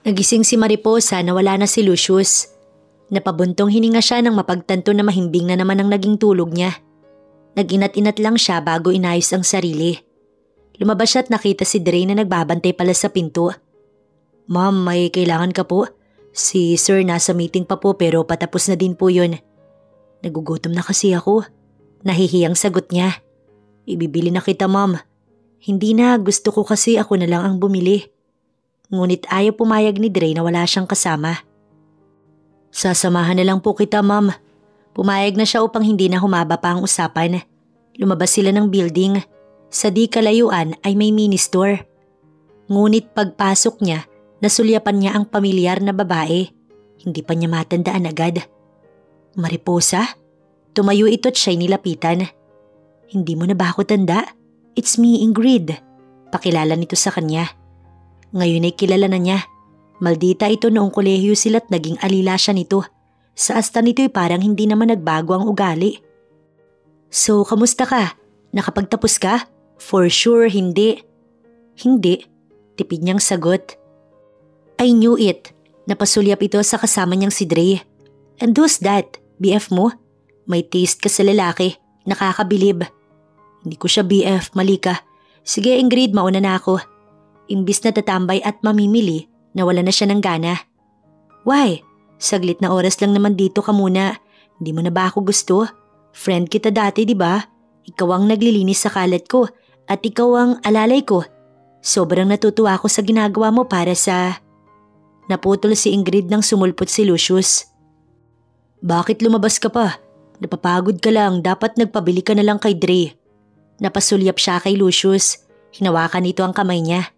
Nagising si Mariposa na wala na si Lucius. Napabuntong hininga siya nang mapagtanto na mahimbing na naman ang naging tulog niya. Nag-inat-inat lang siya bago inayos ang sarili. Lumabas siya at nakita si Dre na nagbabantay pala sa pinto. Ma'am, may kailangan ka po? Si Sir nasa meeting pa po pero patapos na din po yun. Nagugutom na kasi ako. Nahihiyang sagot niya. Ibibili na kita ma'am. Hindi na, gusto ko kasi ako na lang ang bumili. Ngunit ayaw pumayag ni Dre na wala siyang kasama. Sasamahan na lang po kita ma'am. Pumayag na siya upang hindi na humaba pa ang usapan. Lumabas sila ng building. Sa di kalayuan ay may mini store. Ngunit pagpasok niya, nasulyapan niya ang pamilyar na babae. Hindi pa niya matandaan agad. Mariposa? Tumayo ito't siya'y nilapitan. Hindi mo na ba ako tanda? It's me, Ingrid. Pakilala nito sa kanya. Ngayon ay kilala na niya. Maldita ito noong kolehiyo sila't naging alila siya nito. Sa asta nito'y parang hindi naman nagbago ang ugali. So, kamusta ka? Nakapagtapos ka? For sure, hindi. Hindi, tipid niyang sagot. I knew it. Napasulyap ito sa kasama niyang si Dre. And who's that? BF mo? May taste ka sa lalaki. Nakakabilib. Hindi ko siya BF, mali ka. Sige Ingrid, mauna na ako. Imbis na tatambay at mamimili, nawala na siya ng gana. Why? Saglit na oras lang naman dito ka muna. Hindi mo na ba ako gusto? Friend kita dati, di ba? Ikaw ang naglilinis sa kalat ko at ikaw ang alalay ko. Sobrang natutuwa ako sa ginagawa mo para sa... Naputol si Ingrid nang sumulpot si Lucius. Bakit lumabas ka pa? Napapagod ka lang, dapat nagpabili ka na lang kay Dre. Napasulyap siya kay Lucius. Hinawakan nito ang kamay niya.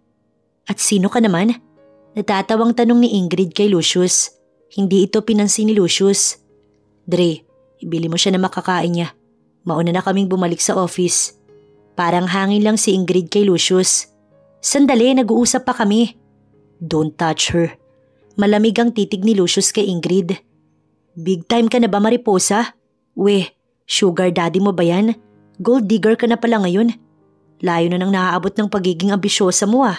At sino ka naman? Natatawang tanong ni Ingrid kay Lucius. Hindi ito pinansin ni Lucius. Dre, ibili mo siya na makakain niya. Mauna na kaming bumalik sa office. Parang hangin lang si Ingrid kay Lucius. Sandali, nag-uusap pa kami. Don't touch her. Malamig ang titig ni Lucius kay Ingrid. Big time ka na ba Mariposa? Weh, Sugar daddy mo ba yan? Gold digger ka na pala ngayon. Layo na nang naaabot ng pagiging ambisyosa mo ah.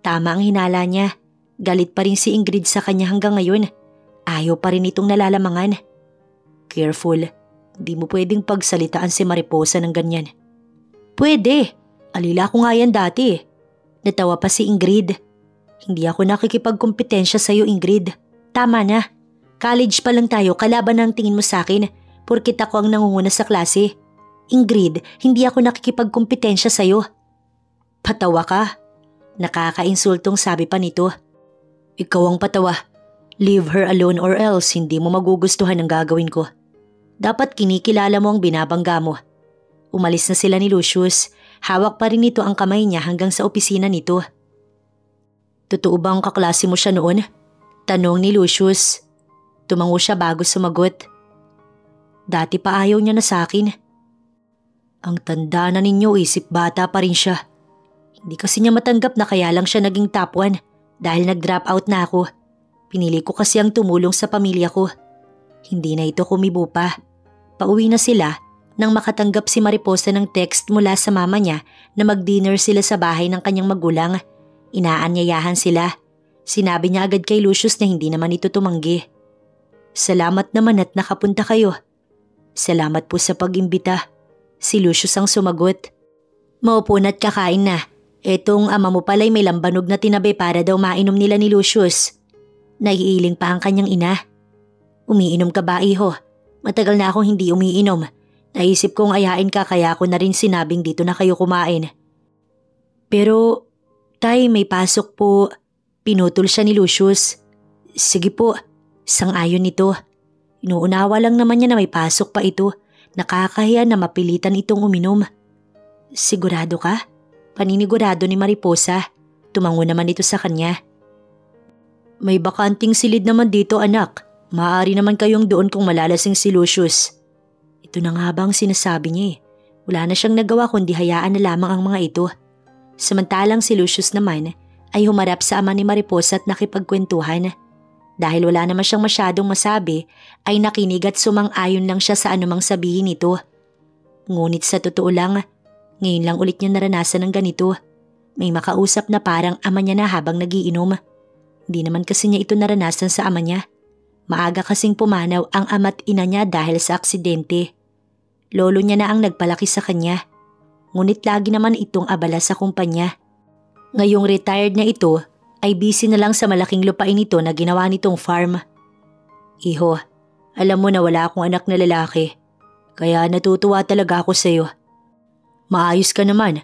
Tama ang hinala niya. Galit pa rin si Ingrid sa kanya hanggang ngayon. Ayaw pa rin itong nalalamangan. Careful, di mo pwedeng pagsalitaan si Mariposa ng ganyan. Pwede, alila ko nga yan dati. Natawa pa si Ingrid. Hindi ako nakikipagkompetensya sa'yo, Ingrid. Tama na. College pa lang tayo, kalaban ang tingin mo sa akin. Porkit ako ang nangunguna sa klase. Ingrid, hindi ako nakikipagkompetensya sa'yo. Patawa ka. Nakakainsultong sabi pa nito. Ikaw ang patawa. Leave her alone or else hindi mo magugustuhan ang gagawin ko. Dapat kinikilala mo ang binabangga mo. Umalis na sila ni Lucius. Hawak pa rin nito ang kamay niya hanggang sa opisina nito. Totoo bang kaklase mo siya noon? Tanong ni Lucius. Tumango siya bago sumagot. Dati pa ayaw niya na sa akin. Ang tanda na ninyo, isip bata pa rin siya. Hindi kasi niya matanggap na kaya lang siya naging top 1 dahil nag-drop out na ako. Pinili ko kasi ang tumulong sa pamilya ko. Hindi na ito kumibo pa. Pauwi na sila nang makatanggap si Mariposa ng text mula sa mama niya na mag-dinner sila sa bahay ng kanyang magulang. Inaanyayahan sila. Sinabi niya agad kay Lucius na hindi naman ito tumanggi. Salamat naman at nakapunta kayo. Salamat po sa pag-imbita. Si Lucius ang sumagot. Maupo na't kakain na. Etong ama mo pala'y may lambanog na tinabi para daw mainom nila ni Lucius. Naiiling pa ang kanyang ina. Umiinom ka ba, iho? Matagal na akong hindi umiinom. Naisip kong ayain ka kaya ako na rin sinabing dito na kayo kumain. Pero, tay, may pasok po. Pinutol siya ni Lucius. Sige po, sang-ayon nito. Inuunawa lang naman niya na may pasok pa ito. Nakakahiya na mapilitan itong uminom. Sigurado ka? Paninigurado ni Mariposa. Tumango naman ito sa kanya. May bakanting silid naman dito, anak. Maaari naman kayong doon kung malalasing si Lucius. Ito na nga bang sinasabi niya eh. Wala na siyang nagawa kundi hayaan na lamang ang mga ito. Samantalang si Lucius naman ay humarap sa ama ni Mariposa at nakipagkwentuhan. Dahil wala naman siyang masyadong masabi, ay nakinig at sumang-ayon lang siya sa anumang sabihin nito. Ngunit sa totoo lang, ngayon lang ulit niya naranasan ng ganito. May makausap na parang ama niya na habang nagiinom. Hindi naman kasi niya ito naranasan sa ama niya. Maaga kasing pumanaw ang ama't ina niya dahil sa aksidente. Lolo niya na ang nagpalaki sa kanya. Ngunit lagi naman itong abala sa kumpanya. Ngayong retired na ito, ay busy na lang sa malaking lupain ito na ginawa nitong farm. Iho, alam mo na wala akong anak na lalaki. Kaya natutuwa talaga ako sa iyo. Maayos ka naman.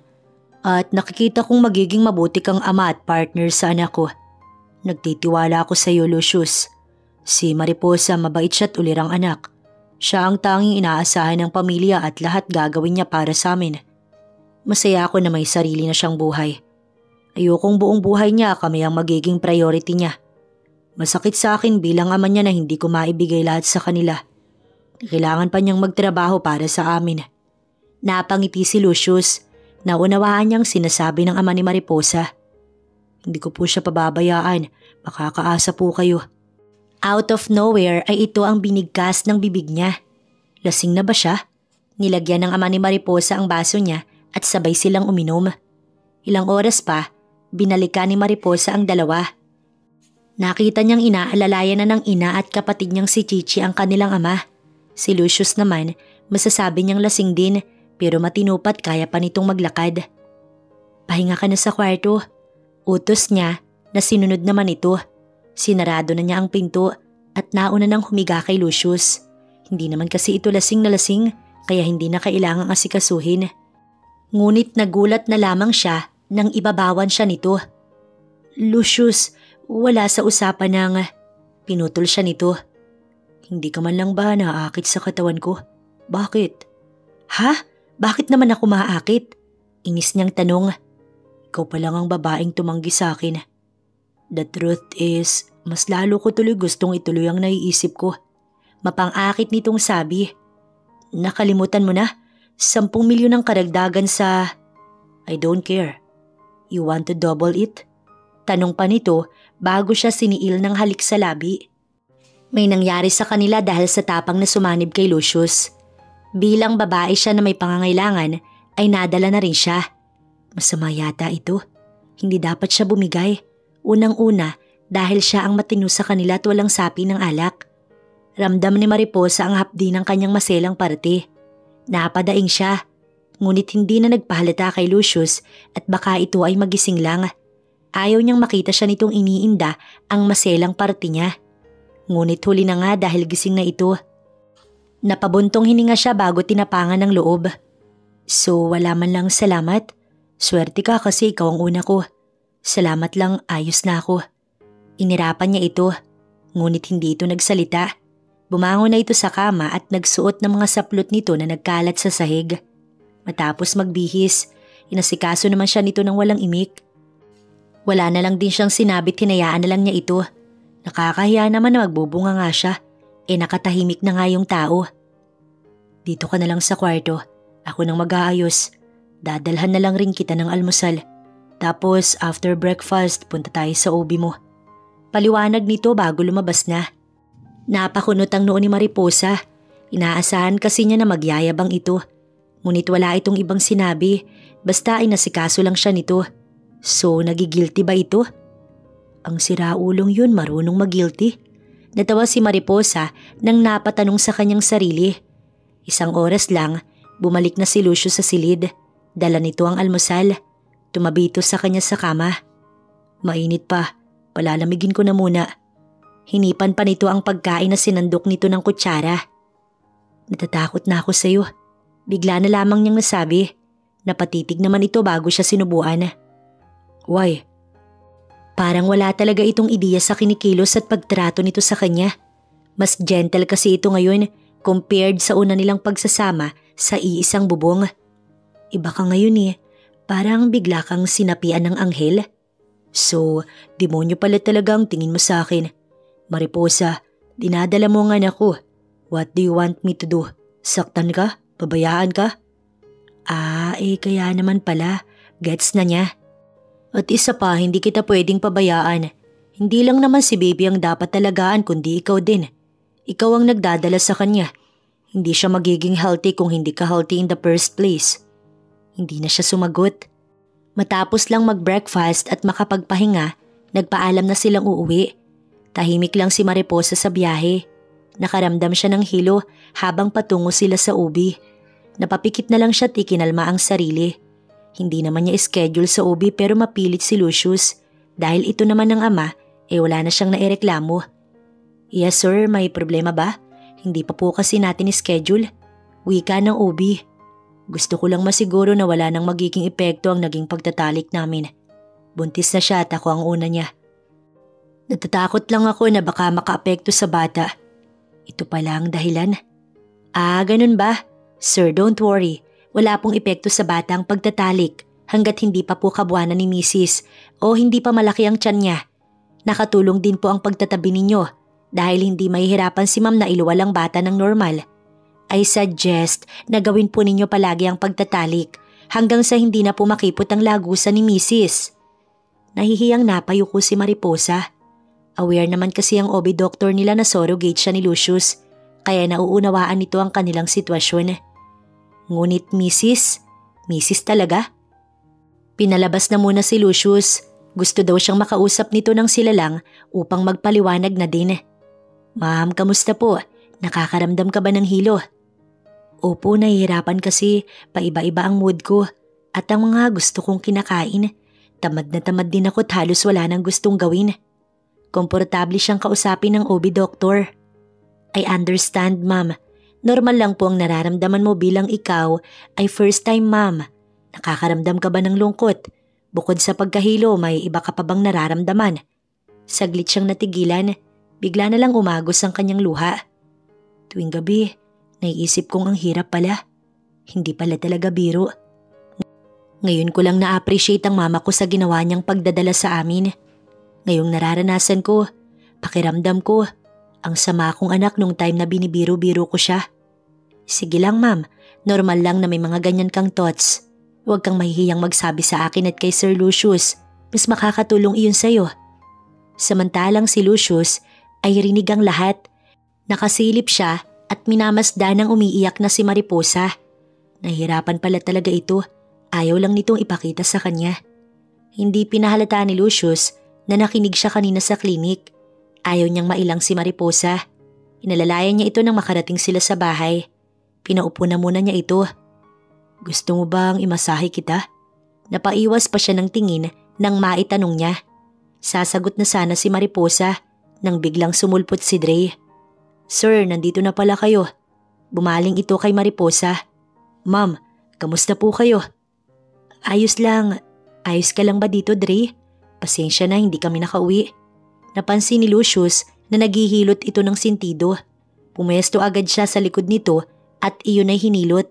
At nakikita kong magiging mabuti kang ama at partner sa anak ko. Nagtitiwala ako sa iyo, Lucius. Si Mariposa mabait siya at ulirang anak. Siya ang tanging inaasahan ng pamilya at lahat gagawin niya para sa amin. Masaya ako na may sarili na siyang buhay. Ayokong buong buhay niya kami ang magiging priority niya. Masakit sa akin bilang ama niya na hindi ko maibigay lahat sa kanila. Kailangan pa niyang magtrabaho para sa amin. Napangiti si Lucius. Naunawaan niyang sinasabi ng ama ni Mariposa. Hindi ko po siya pababayaan. Makakaasa po kayo. Out of nowhere ay ito ang binigkas ng bibig niya. Lasing na ba siya? Nilagyan ng ama ni Mariposa ang baso niya at sabay silang uminom. Ilang oras pa, binalikan ni Mariposa ang dalawa. Nakita niyang inaalalayan na ng ina at kapatid niyang si Chichi ang kanilang ama. Si Lucius naman, masasabi niyang lasing din pero matinupat kaya pa nitong maglakad. Pahinga ka na sa kwarto. Utos niya na sinunod naman ito. Sinarado na niya ang pinto at nauna nang humiga kay Lucius. Hindi naman kasi ito lasing na lasing kaya hindi na kailangang asikasuhin. Ngunit nagulat na lamang siya nang ibabawan siya nito. Lucius, wala sa usapan ng... Pinutol siya nito. Hindi ka man lang ba naaakit sa katawan ko? Bakit? Ha? Bakit naman ako maaakit? Inis niyang tanong. Ikaw pa lang ang babaeng tumanggi sa akin. The truth is, mas lalo ko tuloy gustong ituloy ang naiisip ko. Mapang-akit nitong sabi. Nakalimutan mo na? 10 milyon ang karagdagan sa... I don't care. You want to double it? Tanong pa nito bago siya siniil ng halik sa labi. May nangyari sa kanila dahil sa tapang na sumanib kay Lucius. Bilang babae siya na may pangangailangan ay nadala na rin siya. Masama yata ito. Hindi dapat siya bumigay. Unang-una dahil siya ang matino sa kanila at walang sapi ng alak. Ramdam ni Mariposa ang hapdi ng kanyang maselang parte. Napadaing siya, ngunit hindi na nagpahalata kay Lucius at baka ito ay magising lang. Ayaw niyang makita siya nitong iniinda ang maselang parte niya. Ngunit huli na nga dahil gising na ito. Napabuntong hininga siya bago tinapangan ng loob. So wala man lang salamat? Swerte ka kasi ikaw ang una ko. Salamat lang, ayos na ako. Inirapan niya ito, ngunit hindi ito nagsalita. Bumangon na ito sa kama at nagsuot ng mga saplot nito na nagkalat sa sahig. Matapos magbihis, inasikaso naman siya nito ng walang imik. Wala na lang din siyang sinabi, hinayaan na lang niya ito. Nakakahiya naman na magbubunga nga siya. Nakatahimik na nga yung tao. Dito ka na lang sa kwarto. Ako nang mag-aayos. Dadalhan na lang rin kita ng almusal. Tapos after breakfast, punta tayo sa OB mo. Paliwanag nito bago lumabas na. Napakunot ang noo ni Mariposa. Inaasahan kasi niya na magyayabang ito. Ngunit wala itong ibang sinabi. Basta ay nasikaso lang siya nito. So nagigilty ba ito? Ang siraulong yun marunong mag-guilty. Natawa si Mariposa nang napatanong sa kanyang sarili. Isang oras lang, bumalik na si Lucio sa silid. Dala nito ang almusal. Tumabi ito sa kanya sa kama. Mainit pa, palalamigin ko na muna. Hinipan pa nito ang pagkain na sinandok nito ng kutsara. Natatakot na ako sa'yo. Bigla na lamang niyang nasabi. Napatitig naman ito bago siya sinubuan. Why? Parang wala talaga itong ideya sa kinikilos at pagtrato nito sa kanya. Mas gentle kasi ito ngayon compared sa una nilang pagsasama sa iisang bubong. Iba ka ngayon parang bigla kang sinapian ng anghel. So, demonyo pala talaga ang tingin mo sa akin. Mariposa, dinadala mo ang anak ko. What do you want me to do? Saktan ka? Pabayaan ka? Kaya naman pala. Gets na niya. At isa pa, hindi kita pwedeng pabayaan. Hindi lang naman si baby ang dapat talagaan kundi ikaw din. Ikaw ang nagdadala sa kanya. Hindi siya magiging healthy kung hindi ka healthy in the first place. Hindi na siya sumagot. Matapos lang mag-breakfast at makapagpahinga, nagpaalam na silang uuwi. Tahimik lang si Mariposa sa biyahe. Nakaramdam siya ng hilo habang patungo sila sa ubi. Napapikit na lang siya at ikinalma ang sarili. Hindi naman niya schedule sa OB pero mapilit si Lucius. Dahil ito naman ng ama, wala na siyang naireklamo. Yes sir, may problema ba? Hindi pa po kasi natin schedule. Wika ng OB. Gusto ko lang masiguro na wala nang magiging epekto ang naging pagtatalik namin. Buntis na siya at ako ang una niya. Natatakot lang ako na baka makaapekto sa bata. Ito pala ang dahilan. Ganun ba? Sir, don't worry. Wala pong epekto sa bata ang pagtatalik hanggat hindi pa po kabuanan ni Mrs. o hindi pa malaki ang tiyan niya. Nakatulong din po ang pagtatabi ninyo dahil hindi mahihirapan si ma'am na iluwal ang bata ng normal. I suggest na gawin po ninyo palagi ang pagtatalik hanggang sa hindi na po makipot ang lagusan ni Mrs. Nahihiyang napayuko si Mariposa. Aware naman kasi ang OB doctor nila na surrogate siya ni Lucius kaya nauunawaan nito ang kanilang sitwasyon. Ngunit Mrs. talaga? Pinalabas na muna si Lucius. Gusto daw siyang makausap nito ng sila lang upang magpaliwanag na din. Ma'am, kamusta po? Nakakaramdam ka ba ng hilo? Opo, nahihirapan kasi paiba-iba ang mood ko at ang mga gusto kong kinakain. Tamad na tamad din ako at halos wala nang gustong gawin. Komportable siyang kausapin ng OB doctor. I understand, ma'am. Normal lang po ang nararamdaman mo bilang ikaw ay first time ma'am. Nakakaramdam ka ba ng lungkot? Bukod sa pagkahilo, may iba ka pa bang nararamdaman? Saglit siyang natigilan, bigla na lang umagos ang kanyang luha. Tuwing gabi, naiisip kong ang hirap pala. Hindi pala talaga biro. Ngayon ko lang na-appreciate ang mama ko sa ginawa niyang pagdadala sa amin. Ngayong nararanasan ko, pakiramdam ko, ang sama kong anak nung time na binibiro-biro ko siya. Sige lang ma'am, normal lang na may mga ganyan kang thoughts. Huwag kang mahihiyang magsabi sa akin at kay Sir Lucius, mas makakatulong iyon sa'yo. Samantalang si Lucius ay rinig ang lahat. Nakasilip siya at minamasdan ng umiiyak na si Mariposa. Nahihirapan pala talaga ito, ayaw lang nitong ipakita sa kanya. Hindi pinahalata ni Lucius na nakinig siya kanina sa klinik. Ayaw niyang mailang si Mariposa. Inalalayan niya ito nang makarating sila sa bahay. Pinaupo na muna niya ito. Gusto mo bang imasahe kita? Napaiwas pa siya ng tingin nang maitanong niya. Sasagot na sana si Mariposa nang biglang sumulpot si Dre. Sir, nandito na pala kayo. Bumaling ito kay Mariposa. Ma'am, kamusta po kayo? Ayos lang. Ayos ka lang ba dito, Dre? Pasensya na hindi kami nakauwi. Napansin ni Lucius na naghihilot ito ng sintido. Pumesto agad siya sa likod nito at iyon ay hinilot.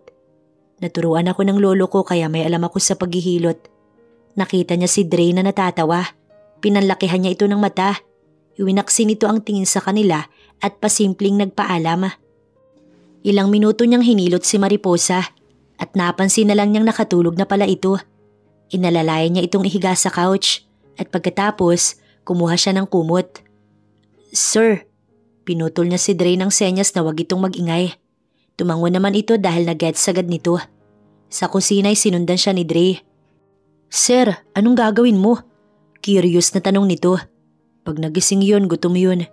Naturuan ako ng lolo ko kaya may alam ako sa paghihilot. Nakita niya si Dre na natatawa. Pinanlakihan niya ito ng mata. Iwinaksin nito ang tingin sa kanila at pasimpleng nagpaalam. Ilang minuto niyang hinilot si Mariposa at napansin na lang niyang nakatulog na pala ito. Inalalayan niya itong ihiga sa couch at pagkatapos kumuha siya ng kumot. Sir, pinutol niya si Dre ng senyas na wag itong magingay. Tumango naman ito dahil nag-gets agad nito. Sa kusina ay sinundan siya ni Dre. Sir, anong gagawin mo? Curious na tanong nito. Pag nagising yun, gutom yun.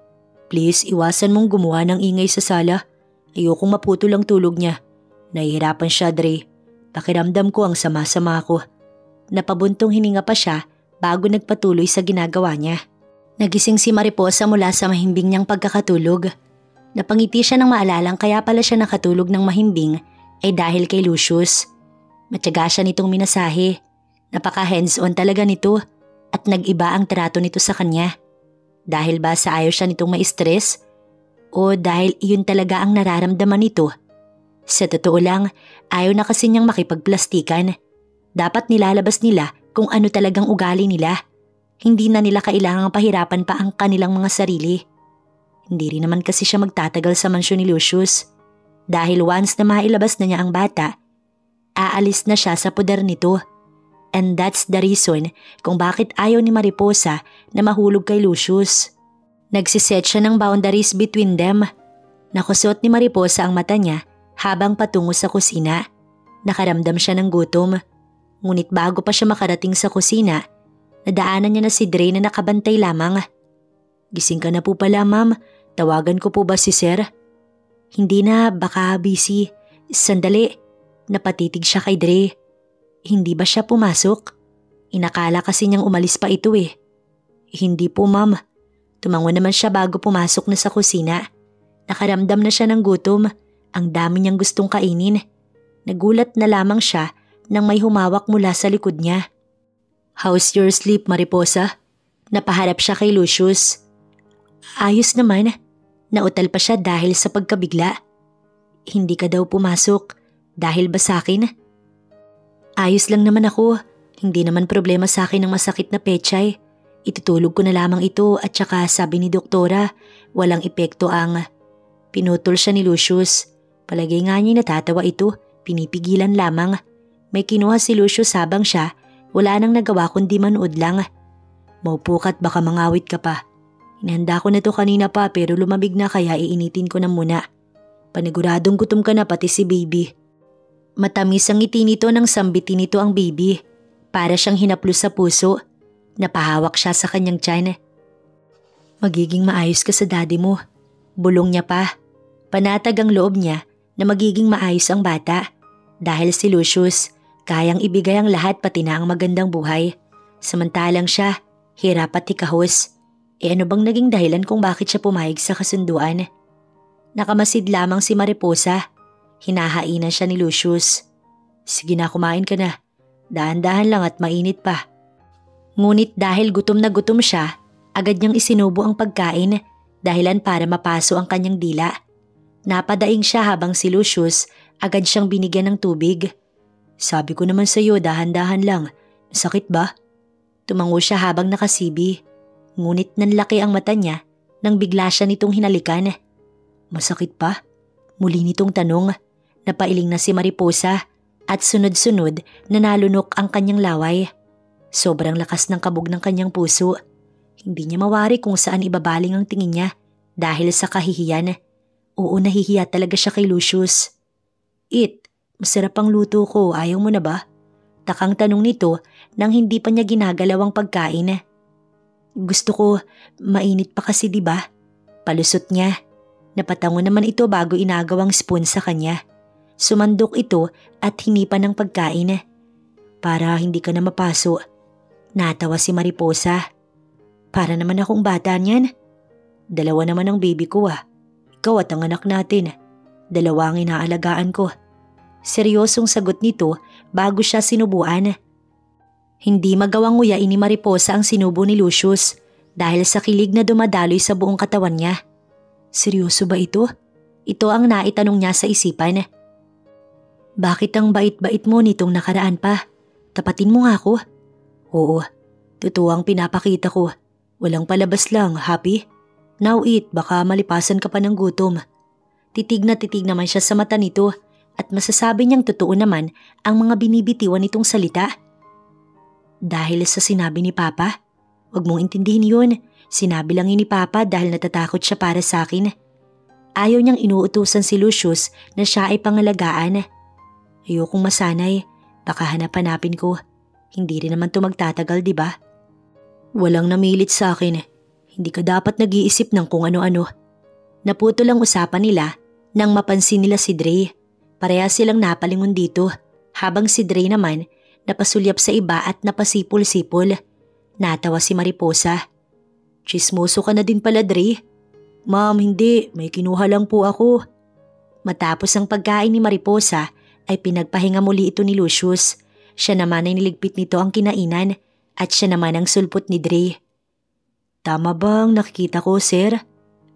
Please, iwasan mong gumawa ng ingay sa sala. Ayokong maputol ang tulog niya. Nahihirapan siya, Dre. Pakiramdam ko ang sama-sama ko. Napabuntong hininga pa siya bago nagpatuloy sa ginagawa niya. Nagising si Mariposa mula sa mahimbing niyang pagkakatulog. Napangiti siya nang maalalang kaya pala siya nakatulog ng mahimbing ay dahil kay Lucius. Matyaga siya nitong minasahe. Napaka hands-on talaga nito at nag-iba ang trato nito sa kanya. Dahil ba sa ayaw siya nitong ma-stress? O dahil iyon talaga ang nararamdaman nito? Sa totoo lang, ayaw na kasi niyang makipagplastikan. Dapat nilalabas nila kung ano talagang ugali nila. Hindi na nila kailangang pahirapan pa ang kanilang mga sarili. Hindi rin naman kasi siya magtatagal sa mansyon ni Lucius. Dahil once na mailabas na niya ang bata, aalis na siya sa poder nito. And that's the reason kung bakit ayaw ni Mariposa na mahulog kay Lucius. Nagsiset siya ng boundaries between them. Nakusot ni Mariposa ang mata niya habang patungo sa kusina. Nakaramdam siya ng gutom. Ngunit bago pa siya makarating sa kusina, nadaanan niya na si Dre na nakabantay lamang. Gising ka na po pala, ma'am. Tawagan ko po ba si sir? Hindi na, baka busy. Sandali. Napatitig siya kay Dre. Hindi ba siya pumasok? Inakala kasi niyang umalis pa ito eh. Hindi po, ma'am. Tumango naman siya bago pumasok na sa kusina. Nakaramdam na siya ng gutom. Ang dami niyang gustong kainin. Nagulat na lamang siya nang may humawak mula sa likod niya. How's your sleep, Mariposa? Napaharap siya kay Lucius. Ayos naman. Nautal pa siya dahil sa pagkabigla. Hindi ka daw pumasok. Dahil ba sa akin? Ayos lang naman ako. Hindi naman problema sa akin ang masakit na pechay. Itutulog ko na lamang ito at saka sabi ni doktora, walang epekto ang... Pinutol siya ni Lucius. Palagay nga niya natatawa ito, pinipigilan lamang. May kinuha si Lucius habang siya, wala nang nagawa kundi manood lang. Maupo ka't baka mangawit ka pa. Inihanda ko na to kanina pa pero lumamig na kaya iinitin ko na muna. Paniguradong gutom ka na pati si baby. Matamis ang ngiti nito nang sambitin nito ang baby. Para siyang hinaplos sa puso. Napahawak siya sa kanyang tiyan. Magiging maayos ka sa daddy mo. Bulong niya pa. Panatag ang loob niya na magiging maayos ang bata. Dahil si Lucius, kayang ibigay ang lahat pati na ang magandang buhay. Samantalang siya, hirap at hikahos. Ano bang naging dahilan kung bakit siya pumayag sa kasunduan? Nakamasid lamang si Mariposa. Hinahainan siya ni Lucius. Sige na, kumain ka na. Dahan-dahan lang at mainit pa. Ngunit dahil gutom na gutom siya, agad niyang isinubo ang pagkain dahilan para mapaso ang kanyang dila. Napadaing siya habang si Lucius agad siyang binigyan ng tubig. Sabi ko naman sa iyo, dahan-dahan lang. Masakit ba? Tumango siya habang nakasibi. Ngunit nanlaki ang mata niya nang bigla siya nitong hinalikan. Masakit pa? Muli nitong tanong. Napailing na si Mariposa at sunod-sunod na nalunok ang kanyang laway. Sobrang lakas ng kabog ng kanyang puso. Hindi niya mawari kung saan ibabaling ang tingin niya dahil sa kahihiyan. Oo, nahihiya talaga siya kay Lucius. It, masarap ang luto ko, ayaw mo na ba? Takang tanong nito nang hindi pa niya ginagalaw ang pagkain. Gusto ko, mainit pa kasi diba? Palusot niya. Napatango naman ito bago inagaw ang spoon sa kanya. Sumandok ito at hinipan ng pagkain. Para hindi ka na mapaso. Natawa si Mariposa. Para naman akong bata niyan. Dalawa naman ang baby ko Ikaw at ang anak natin. Dalawa ang inaalagaan ko. Seryosong sagot nito bago siya sinubuan. Hindi magawang nguyain ni Mariposa ang sinubo ni Lucius dahil sa kilig na dumadaloy sa buong katawan niya. Seryoso ba ito? Ito ang naitanong niya sa isipan. Bakit ang bait-bait mo nitong nakaraan pa? Tapatin mo nga ako. Oo, totoo ang pinapakita ko. Walang palabas lang, happy? Now eat, baka malipasan ka pa ng gutom. Titig na titig naman siya sa mata nito at masasabi niyang totoo naman ang mga binibitiwan nitong salita. Dahil sa sinabi ni Papa? Huwag mong intindihin yun. Sinabi lang yun ni Papa dahil natatakot siya para sa akin. Ayaw niyang inuutusan si Lucius na siya ay pangalagaan. Ayokong masanay. Baka hanap-hanapin ko. Hindi rin naman to magtatagal, diba? Walang namilit sa akin. Hindi ka dapat nag-iisip ng kung ano-ano. Naputol ang usapan nila nang mapansin nila si Dre. Pareha silang napalingon dito habang si Dre naman napasulyap sa iba at napasipol-sipol. Natawa si Mariposa. Chismoso ka na din pala, Dre. Ma'am, hindi. May kinuha lang po ako. Matapos ang pagkain ni Mariposa ay pinagpahinga muli ito ni Lucius. Siya naman ay niligpit nito ang kinainan at siya naman ang sulpot ni Dre. Tama bang nakikita ko, sir?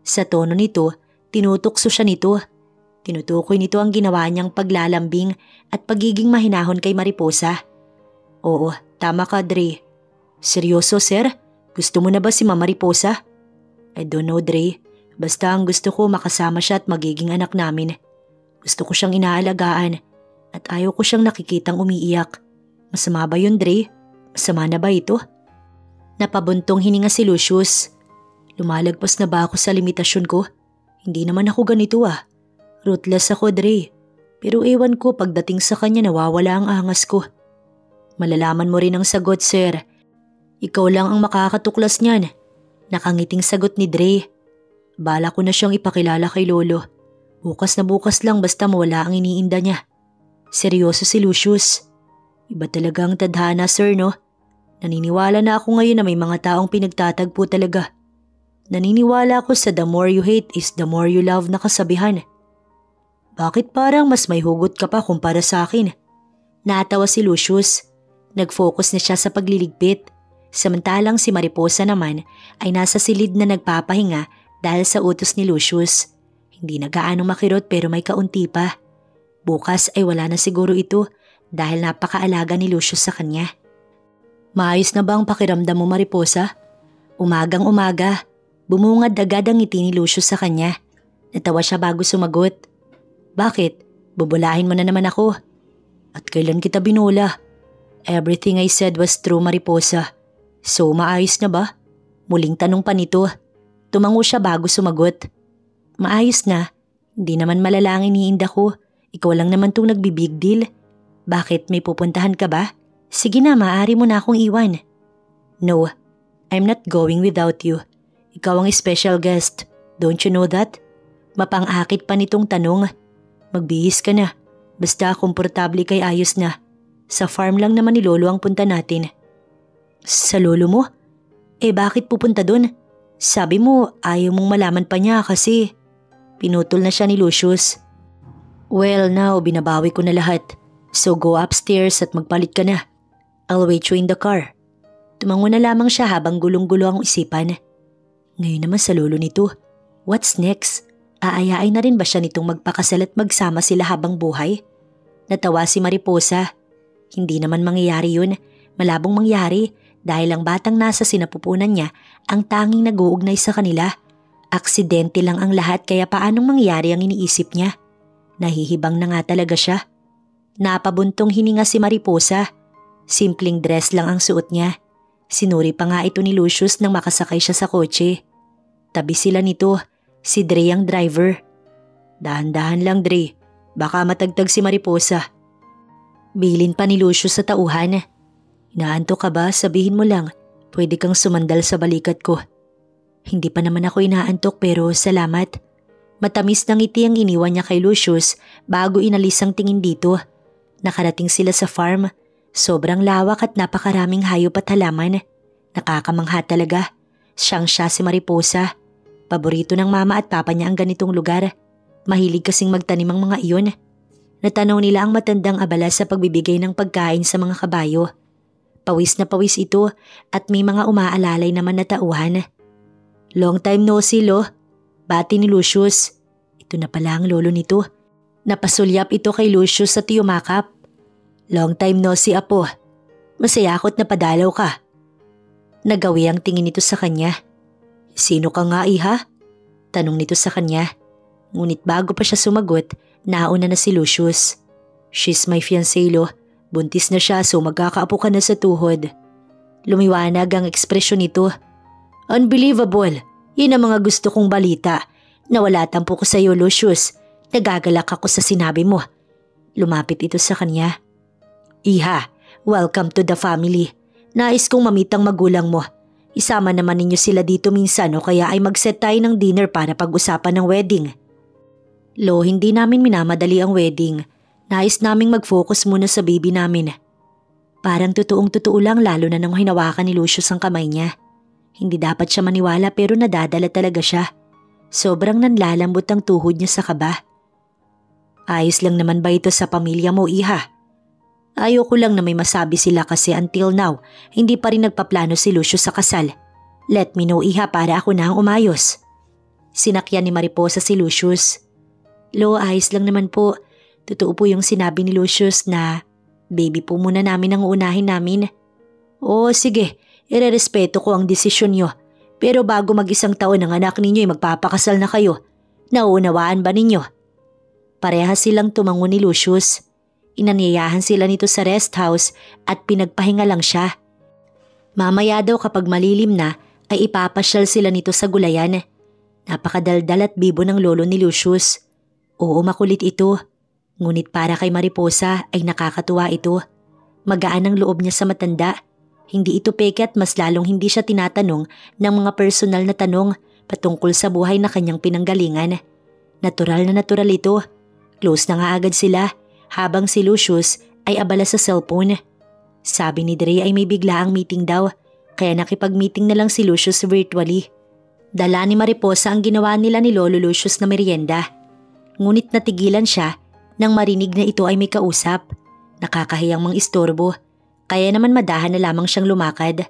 Sa tono nito, tinutokso siya nito. Tinutukoy nito ang ginawa niyang paglalambing at pagiging mahinahon kay Mariposa. Oo, tama ka, Dre. Seryoso, sir? Gusto mo na ba si Mama Mariposa? I don't know, Dre. Basta ang gusto ko makasama siya at magiging anak namin. Gusto ko siyang inaalagaan at ayaw ko siyang nakikitang umiiyak. Masama ba yun, Dre? Masama na ba ito? Napabuntong hininga si Lucius. Lumalagpas na ba ako sa limitasyon ko? Hindi naman ako ganito Ruthless ako, Dre. Pero ewan ko pagdating sa kanya nawawala ang angas ko. Malalaman mo rin ang sagot, sir. Ikaw lang ang makakatuklas niyan. Nakangiting sagot ni Dre. Bala ko na siyang ipakilala kay Lolo. Bukas na bukas lang basta mawala ang iniinda niya. Seryoso si Lucius. Iba talaga ang tadhana, sir, no? Naniniwala na ako ngayon na may mga taong pinagtatagpo talaga. Naniniwala ako sa the more you hate is the more you love na kasabihan. Bakit parang mas may hugot ka pa kumpara sa akin? Natawa si Lucius. Nag-focus na siya sa pagliligpit. Samantalang si Mariposa naman ay nasa silid na nagpapahinga dahil sa utos ni Lucius. Hindi na gaano makirot pero may kaunti pa. Bukas ay wala na siguro ito dahil napakaalaga ni Lucius sa kanya. Maayos na ba ang pakiramdam mo, Mariposa? Umagang umaga, bumungad agad ang ngiti ni Lucius sa kanya. Natawa siya bago sumagot. Bakit? Bubulahin mo na naman ako. At kailan kita binula? Everything I said was true, Mariposa. So maayos na ba? Muling tanong pa nito. Tumango siya bago sumagot. Maayos na. Hindi naman malalangin iniinda ko. Ikaw lang naman tong nagbibig deal. Bakit, may pupuntahan ka ba? Sige na, maaari mo na akong iwan. No, I'm not going without you. Ikaw ang special guest. Don't you know that? Mapang-akit pa nitong tanong. Magbihis ka na. Basta komportable kay ayos na. Sa farm lang naman ni Lolo ang punta natin. Sa lolo mo? Bakit pupunta dun? Sabi mo ayaw mong malaman pa niya kasi… Pinutol na siya ni Lucius. Well, now binabawi ko na lahat. So go upstairs at magpalit ka na. I'll wait you in the car. Tumango na lamang siya habang gulong-gulo ang isipan. Ngayon naman sa lolo nito. What's next? Aayain na rin ba siya nitong magpakasal at magsama sila habang buhay? Natawa si Mariposa. Hindi naman mangyayari yun. Malabong mangyari dahil ang batang nasa sinapupunan niya ang tanging nag-uugnay sa kanila. Aksidente lang ang lahat kaya paanong mangyayari ang iniisip niya? Nahihibang na nga talaga siya. Napabuntong hininga si Mariposa. Simpleng dress lang ang suot niya. Sinuri pa nga ito ni Lucius nang makasakay siya sa kotse. Tabi sila nito, si Dre ang driver. Dahan-dahan lang, Dre. Baka matagtag si Mariposa. Bilin pa ni Lucius sa tauhan. Inaantok ka ba? Sabihin mo lang. Pwede kang sumandal sa balikat ko. Hindi pa naman ako inaantok pero salamat. Matamis na ngiti ang iniwan niya kay Lucius bago inalis ang tingin dito. Nakarating sila sa farm. Sobrang lawak at napakaraming hayop at halaman. Nakakamangha talaga. Siya si Mariposa. Paborito ng mama at papa niya ang ganitong lugar. Mahilig kasing magtanim ang mga iyon. Natanaw nila ang matandang abala sa pagbibigay ng pagkain sa mga kabayo. Pawis na pawis ito at may mga umaalalay naman na tauhan. Long time no see, Lo. Bati ni Lucius. Ito na pala ang lolo nito. Napasulyap ito kay Lucius at yumakap. Long time no see, Apo. Masaya ako't napadalaw ka. Nagawi ang tingin nito sa kanya. Sino ka nga, Iha? Tanong nito sa kanya. Ngunit bago pa siya sumagot, nauna na si Lucius. She's my fiancé, Lo. Buntis na siya so magkakaapo ka na sa tuhod. Lumiwanag ang ekspresyon nito. Unbelievable! Yun ang mga gusto kong balita. Nawala tampo ko sa iyo, Lucius. Nagagalak ako sa sinabi mo. Lumapit ito sa kanya. Iha, welcome to the family. Nais kong mamit ang magulang mo. Isama naman ninyo sila dito minsan o kaya ay mag-set tayo ng dinner para pag-usapan ng wedding. Lo, hindi namin minamadali ang wedding. Nais naming mag-focus muna sa baby namin. Parang totoong-totoo lang lalo na nang hinawakan ni Lucius ang kamay niya. Hindi dapat siya maniwala pero nadadala talaga siya. Sobrang nanlalambot ang tuhod niya sa kaba. Ayos lang naman ba ito sa pamilya mo, Iha? Ayoko lang na may masabi sila kasi until now, hindi pa rin nagpaplano si Lucius sa kasal. Let me know, Iha, para ako na ang umayos. Sinakyan ni Mariposa si Lucius. Lo, ayos lang naman po. Totoo po yung sinabi ni Lucius na baby po muna namin ang uunahin namin. Oo, sige. Irerespeto ko ang desisyon nyo. Pero bago mag-isang taon ang anak ninyo ay magpapakasal na kayo. Nauunawaan ba ninyo? Parehas silang tumango ni Lucius. Inanyayahan sila nito sa rest house at pinagpahinga lang siya. Mamaya daw kapag malilim na ay ipapasyal sila nito sa gulayan. Napakadaldal at bibo ng lolo ni Lucius. Oo, makulit ito. Ngunit para kay Mariposa ay nakakatuwa ito. Magaan ang loob niya sa matanda. Hindi ito peke at mas lalong hindi siya tinatanong ng mga personal na tanong patungkol sa buhay na kanyang pinanggalingan. Natural na natural ito. Close na nga agad sila habang si Lucius ay abala sa cellphone. Sabi ni Dre ay may biglaang meeting daw kaya nakipag-meeting na lang si Lucius virtually. Dala ni Mariposa ang ginawa nila ni Lolo Lucius na merienda. Ngunit natigilan siya nang marinig na ito ay may kausap. Nakakahiyang mang-istorbo, kaya naman madahan na lamang siyang lumakad.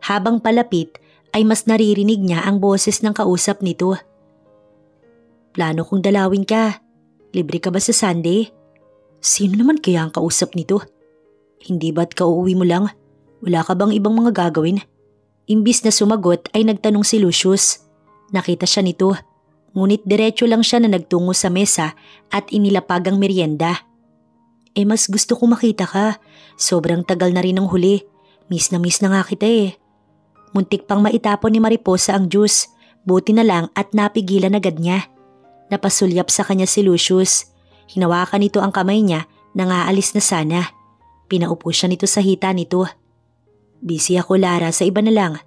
Habang palapit ay mas naririnig niya ang boses ng kausap nito. Plano kong dalawin ka. Libre ka ba sa Sunday? Sino naman kaya ang kausap nito? Hindi ba't kauuwi mo lang? Wala ka bang ibang mga gagawin? Imbis na sumagot ay nagtanong si Lucius. Nakita siya nito. Ngunit diretso lang siya na nagtungo sa mesa at inilapag ang merienda. Mas gusto ko makita ka. Sobrang tagal na rin ang huli. Miss na nga kita eh. Muntik pang maitapon ni Mariposa ang juice. Buti na lang at napigilan agad niya. Napasulyap sa kanya si Lucius. Hinawakan nito ang kamay niya nang aalis na sana. Pinaupo siya nito sa hita nito. Busy ako, Lara, sa iba na lang.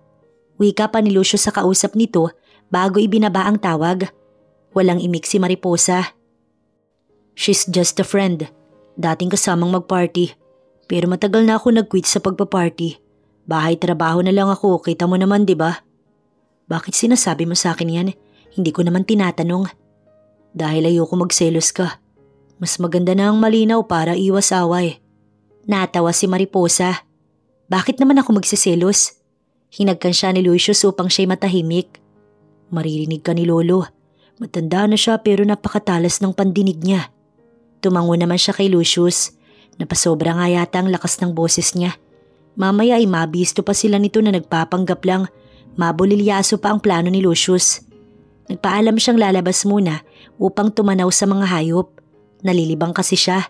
Wika pa ni Lucius sa kausap nito bago ibinaba ang tawag. Walang imik si Mariposa. She's just a friend. Dating kasamang magparty. Pero matagal na ako nag-quit sa pagpaparty. Bahay trabaho na lang ako, kita mo naman, 'di ba? Bakit sinasabi mo sa akin yan? Hindi ko naman tinatanong. Dahil ayoko magselos ka. Mas maganda na ang malinaw para iwas away. Natawa si Mariposa. Bakit naman ako magsiselos? Hinagkan siya ni Lucius upang siya'y matahimik. Maririnig ka ni Lolo. Matanda na siya pero napakatalas ng pandinig niya. Tumango naman siya kay Lucius. Napasobra nga yata ang lakas ng boses niya. Mamaya ay mabisto pa sila nito na nagpapanggap lang. Mabulilyaso pa ang plano ni Lucius. Nagpaalam siyang lalabas muna upang tumanaw sa mga hayop. Nalilibang kasi siya.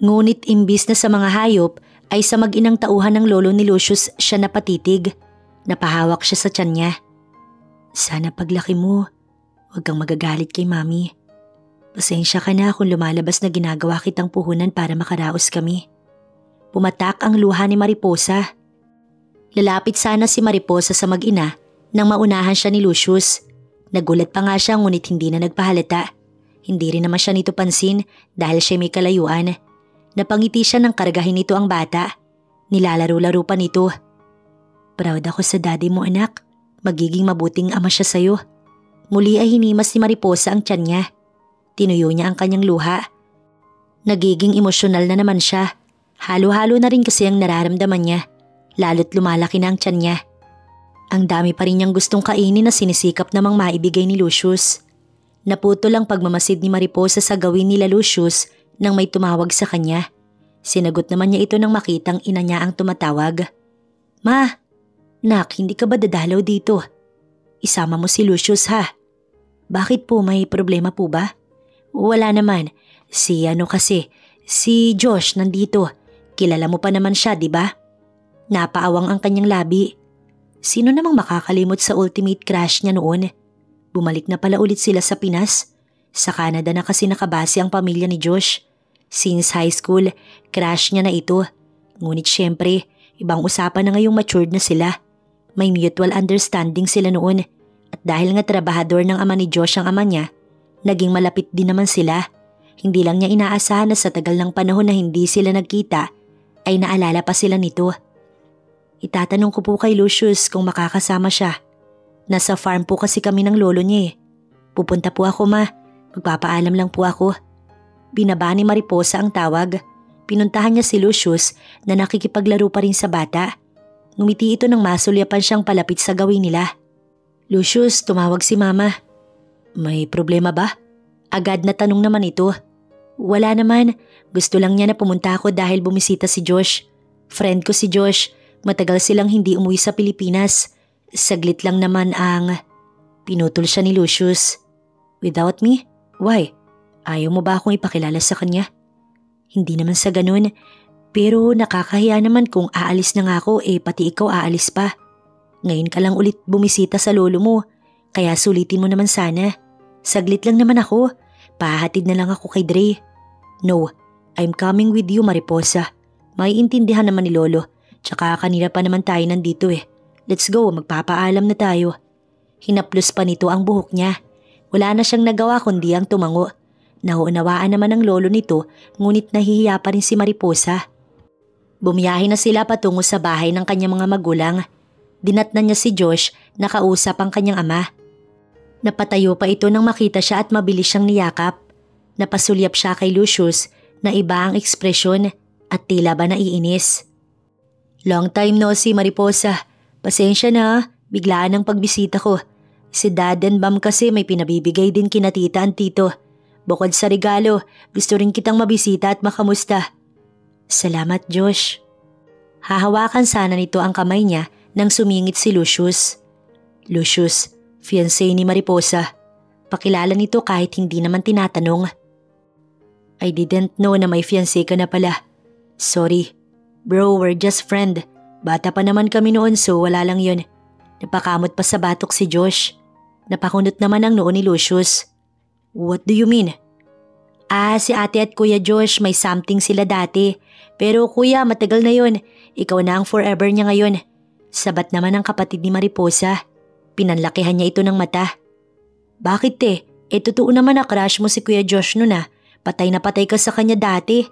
Ngunit imbis na sa mga hayop ay sa mag-inang tauhan ng lolo ni Lucius siya napatitig. Napahawak siya sa tiyan niya. Sana paglaki mo, huwag kang magagalit kay Mami. Pasensya ka na kung lumalabas na ginagawa kitang puhunan para makaraos kami. Pumatak ang luha ni Mariposa. Lalapit sana si Mariposa sa mag-ina nang maunahan siya ni Lucius. Nagulat pa nga siya ngunit hindi na nagpahalata. Hindi rin naman siya nito pansin dahil siya may kalayuan. Napangiti siya nang kargahin nito ang bata. Nilalaro-laro pa nito. Proud ako sa daddy mo anak. Magiging mabuting ama siya sa'yo. Muli ay hinimas ni Mariposa ang tiyan niya. Tinuyo niya ang kanyang luha. Nagiging emosyonal na naman siya. Halo-halo na rin kasi ang nararamdaman niya. Lalo't lumalaki na ang tiyan niya. Ang dami pa rin niyang gustong kainin na sinisikap namang maibigay ni Lucius. Naputol ang pagmamasid ni Mariposa sa gawin nila Lucius nang may tumawag sa kanya. Sinagot naman niya ito nang makitang ina niya ang tumatawag. Ma! Nak, hindi ka ba dadalaw dito? Isama mo si Lucius ha? Bakit po, may problema po ba? Wala naman. Si Josh nandito. Kilala mo pa naman siya, di ba? Napaawang ang kanyang labi. Sino namang makakalimot sa ultimate crush niya noon? Bumalik na pala ulit sila sa Pinas. Sa Canada na kasi nakabase ang pamilya ni Josh. Since high school, crush niya na ito. Ngunit syempre, ibang usapan na ngayong matured na sila. May mutual understanding sila noon. At dahil nga trabahador ng ama ni Josh ang ama niya, naging malapit din naman sila. Hindi lang niya inaasahan na sa tagal ng panahon na hindi sila nagkita, ay naalala pa sila nito. Itatanong ko po kay Lucius kung makakasama siya. Nasa farm po kasi kami ng lolo niya eh. Pupunta po ako ma, magpapaalam lang po ako. Binaba ni Mariposa ang tawag. Pinuntahan niya si Lucius na nakikipaglaro pa rin sa bata. Ngumiti ito nang masulyapan siyang palapit sa gawin nila. Lucius, tumawag si mama. May problema ba? Agad na tanong naman ito. Wala naman, gusto lang niya na pumunta ako dahil bumisita si Josh. Friend ko si Josh, matagal silang hindi umuwi sa Pilipinas. Saglit lang naman ang… Pinutol siya ni Lucius. Without me? Why? Ayaw mo ba akong ipakilala sa kanya? Hindi naman sa ganun, pero nakakahiya naman kung aalis na nga ako pati ikaw aalis pa. Ngayon ka lang ulit bumisita sa lolo mo, kaya sulitin mo naman sana. Saglit lang naman ako, pahatid na lang ako kay Dre. No, I'm coming with you Mariposa. Maiintindihan naman ni lolo, tsaka kanina pa naman tayo nandito eh. Let's go, magpapaalam na tayo. Hinaplos pa nito ang buhok niya. Wala na siyang nagawa kundi ang tumango. Nauunawaan naman ng lolo nito ngunit nahihiya pa rin si Mariposa. Bumiyahe na sila patungo sa bahay ng kanyang mga magulang. Dinatnan niya si Josh na kausap ang kanyang ama. Napatayo pa ito nang makita siya at mabilis siyang niyakap. Napasulyap siya kay Lucius na iba ang ekspresyon at tila ba naiinis. Long time no see Mariposa. Pasensya na, biglaan ang pagbisita ko. Si Dad and Mom kasi may pinabibigay din kina tita at tito. Bukod sa regalo, gusto rin kitang mabisita at makamusta. Salamat Josh. Hahawakan sana nito ang kamay niya nang sumingit si Lucius. Lucius, fiancé ni Mariposa. Pakilala nito kahit hindi naman tinatanong. I didn't know na may fiancé ka na pala. Sorry. Bro, we're just friend. Bata pa naman kami noon so wala lang yun. Napakamot pa sa batok si Josh. Napakunot naman ang noo ni Lucius. What do you mean? Si ate at kuya Josh may something sila dati. Pero kuya, matagal na yun. Ikaw na ang forever niya ngayon. Sabat naman ang kapatid ni Mariposa. Pinanlakihan niya ito ng mata. Bakit totoo naman na crush mo si kuya Josh noon ah. Patay na patay ka sa kanya dati.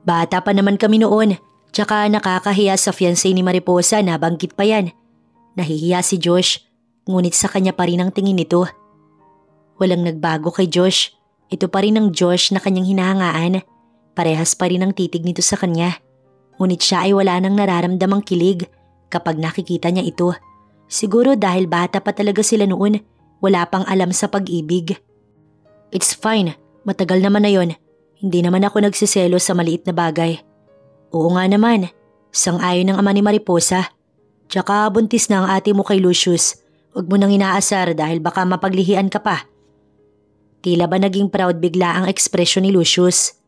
Bata pa naman kami noon. Tsaka nakakahiya sa fiancé ni Mariposa na banggit pa yan. Nahihiya si Josh. Ngunit sa kanya pa rin ang tingin nito. Walang nagbago kay Josh. Ito pa rin ang Josh na kanyang hinahangaan. Parehas pa rin ang titig nito sa kanya. Ngunit siya ay wala nang nararamdamang kilig kapag nakikita niya ito. Siguro dahil bata pa talaga sila noon, wala pang alam sa pag-ibig. It's fine, matagal naman na yon. Hindi naman ako nagsiselo sa maliit na bagay. Oo nga naman, sang-ayon ng ama ni Mariposa. Tsaka buntis na ang ate mo kay Lucius. Huwag mo nang inaasar dahil baka mapaglihian ka pa. Tila ba naging proud bigla ang ekspresyon ni Lucius.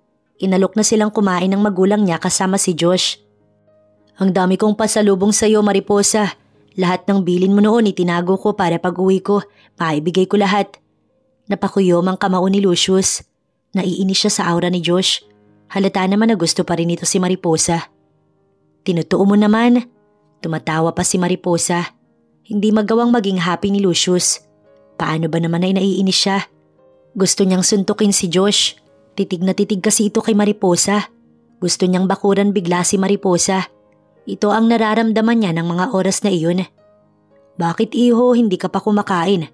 Inalok na silang kumain ng magulang niya kasama si Josh. Ang dami kong pasalubong sa iyo Mariposa. Lahat ng bilin mo noon itinago ko para pag-uwi ko, maibigay ko lahat. Napakuyom ang kamao ni Lucius. Naiinis siya sa aura ni Josh. Halata naman na gusto pa rin ito si Mariposa. Tinutuo mo naman. Tumatawa pa si Mariposa. Hindi magawang maging happy ni Lucius. Paano ba naman ay naiinis siya? Gusto niyang suntukin si Josh. Titig na titig kasi ito kay Mariposa. Gusto niyang bakuran bigla si Mariposa. Ito ang nararamdaman niya ng mga oras na iyon. Bakit iho hindi ka pa kumakain?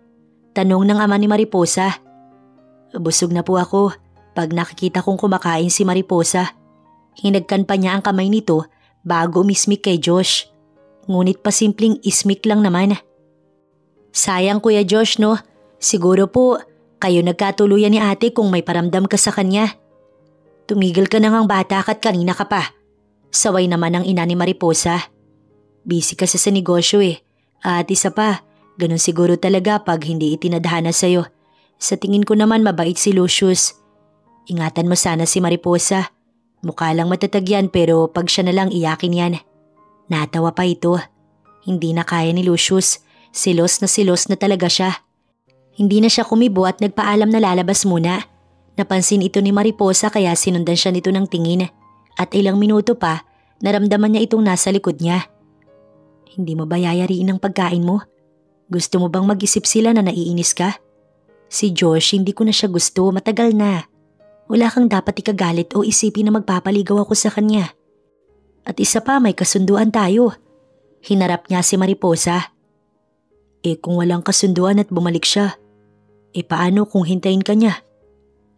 Tanong ng ama ni Mariposa. Busog na po ako pag nakikita kong kumakain si Mariposa. Hinagkan pa niya ang kamay nito bago umismik kay Josh. Ngunit pasimpleng ismik lang naman. Sayang Kuya Josh no, siguro po kayo nagkatuluyan ni ate kung may paramdam ka sa kanya. Tumigil ka na ngang bata ka't kanina ka pa. Saway naman ang ina ni Mariposa. Busy kasi sa negosyo At isa pa, ganun siguro talaga pag hindi itinadhana sa'yo. Sa tingin ko naman mabait si Lucius. Ingatan mo sana si Mariposa. Mukha lang matatag yan pero pag siya na lang iyakin yan. Natawa pa ito. Hindi na kaya ni Lucius. Silos na talaga siya. Hindi na siya kumibo at nagpaalam na lalabas muna. Napansin ito ni Mariposa kaya sinundan siya nito ng tingin. At ilang minuto pa, naramdaman niya itong nasa likod niya. Hindi mo ba yayariin ang pagkain mo? Gusto mo bang mag-isip sila na naiinis ka? Si Josh, hindi ko na siya gusto, matagal na. Wala kang dapat ikagalit o isipin na magpapaligaw ako sa kanya. At isa pa, may kasunduan tayo. Hinarap niya si Mariposa. Kung walang kasunduan at bumalik siya, paano kung hintayin ka niya?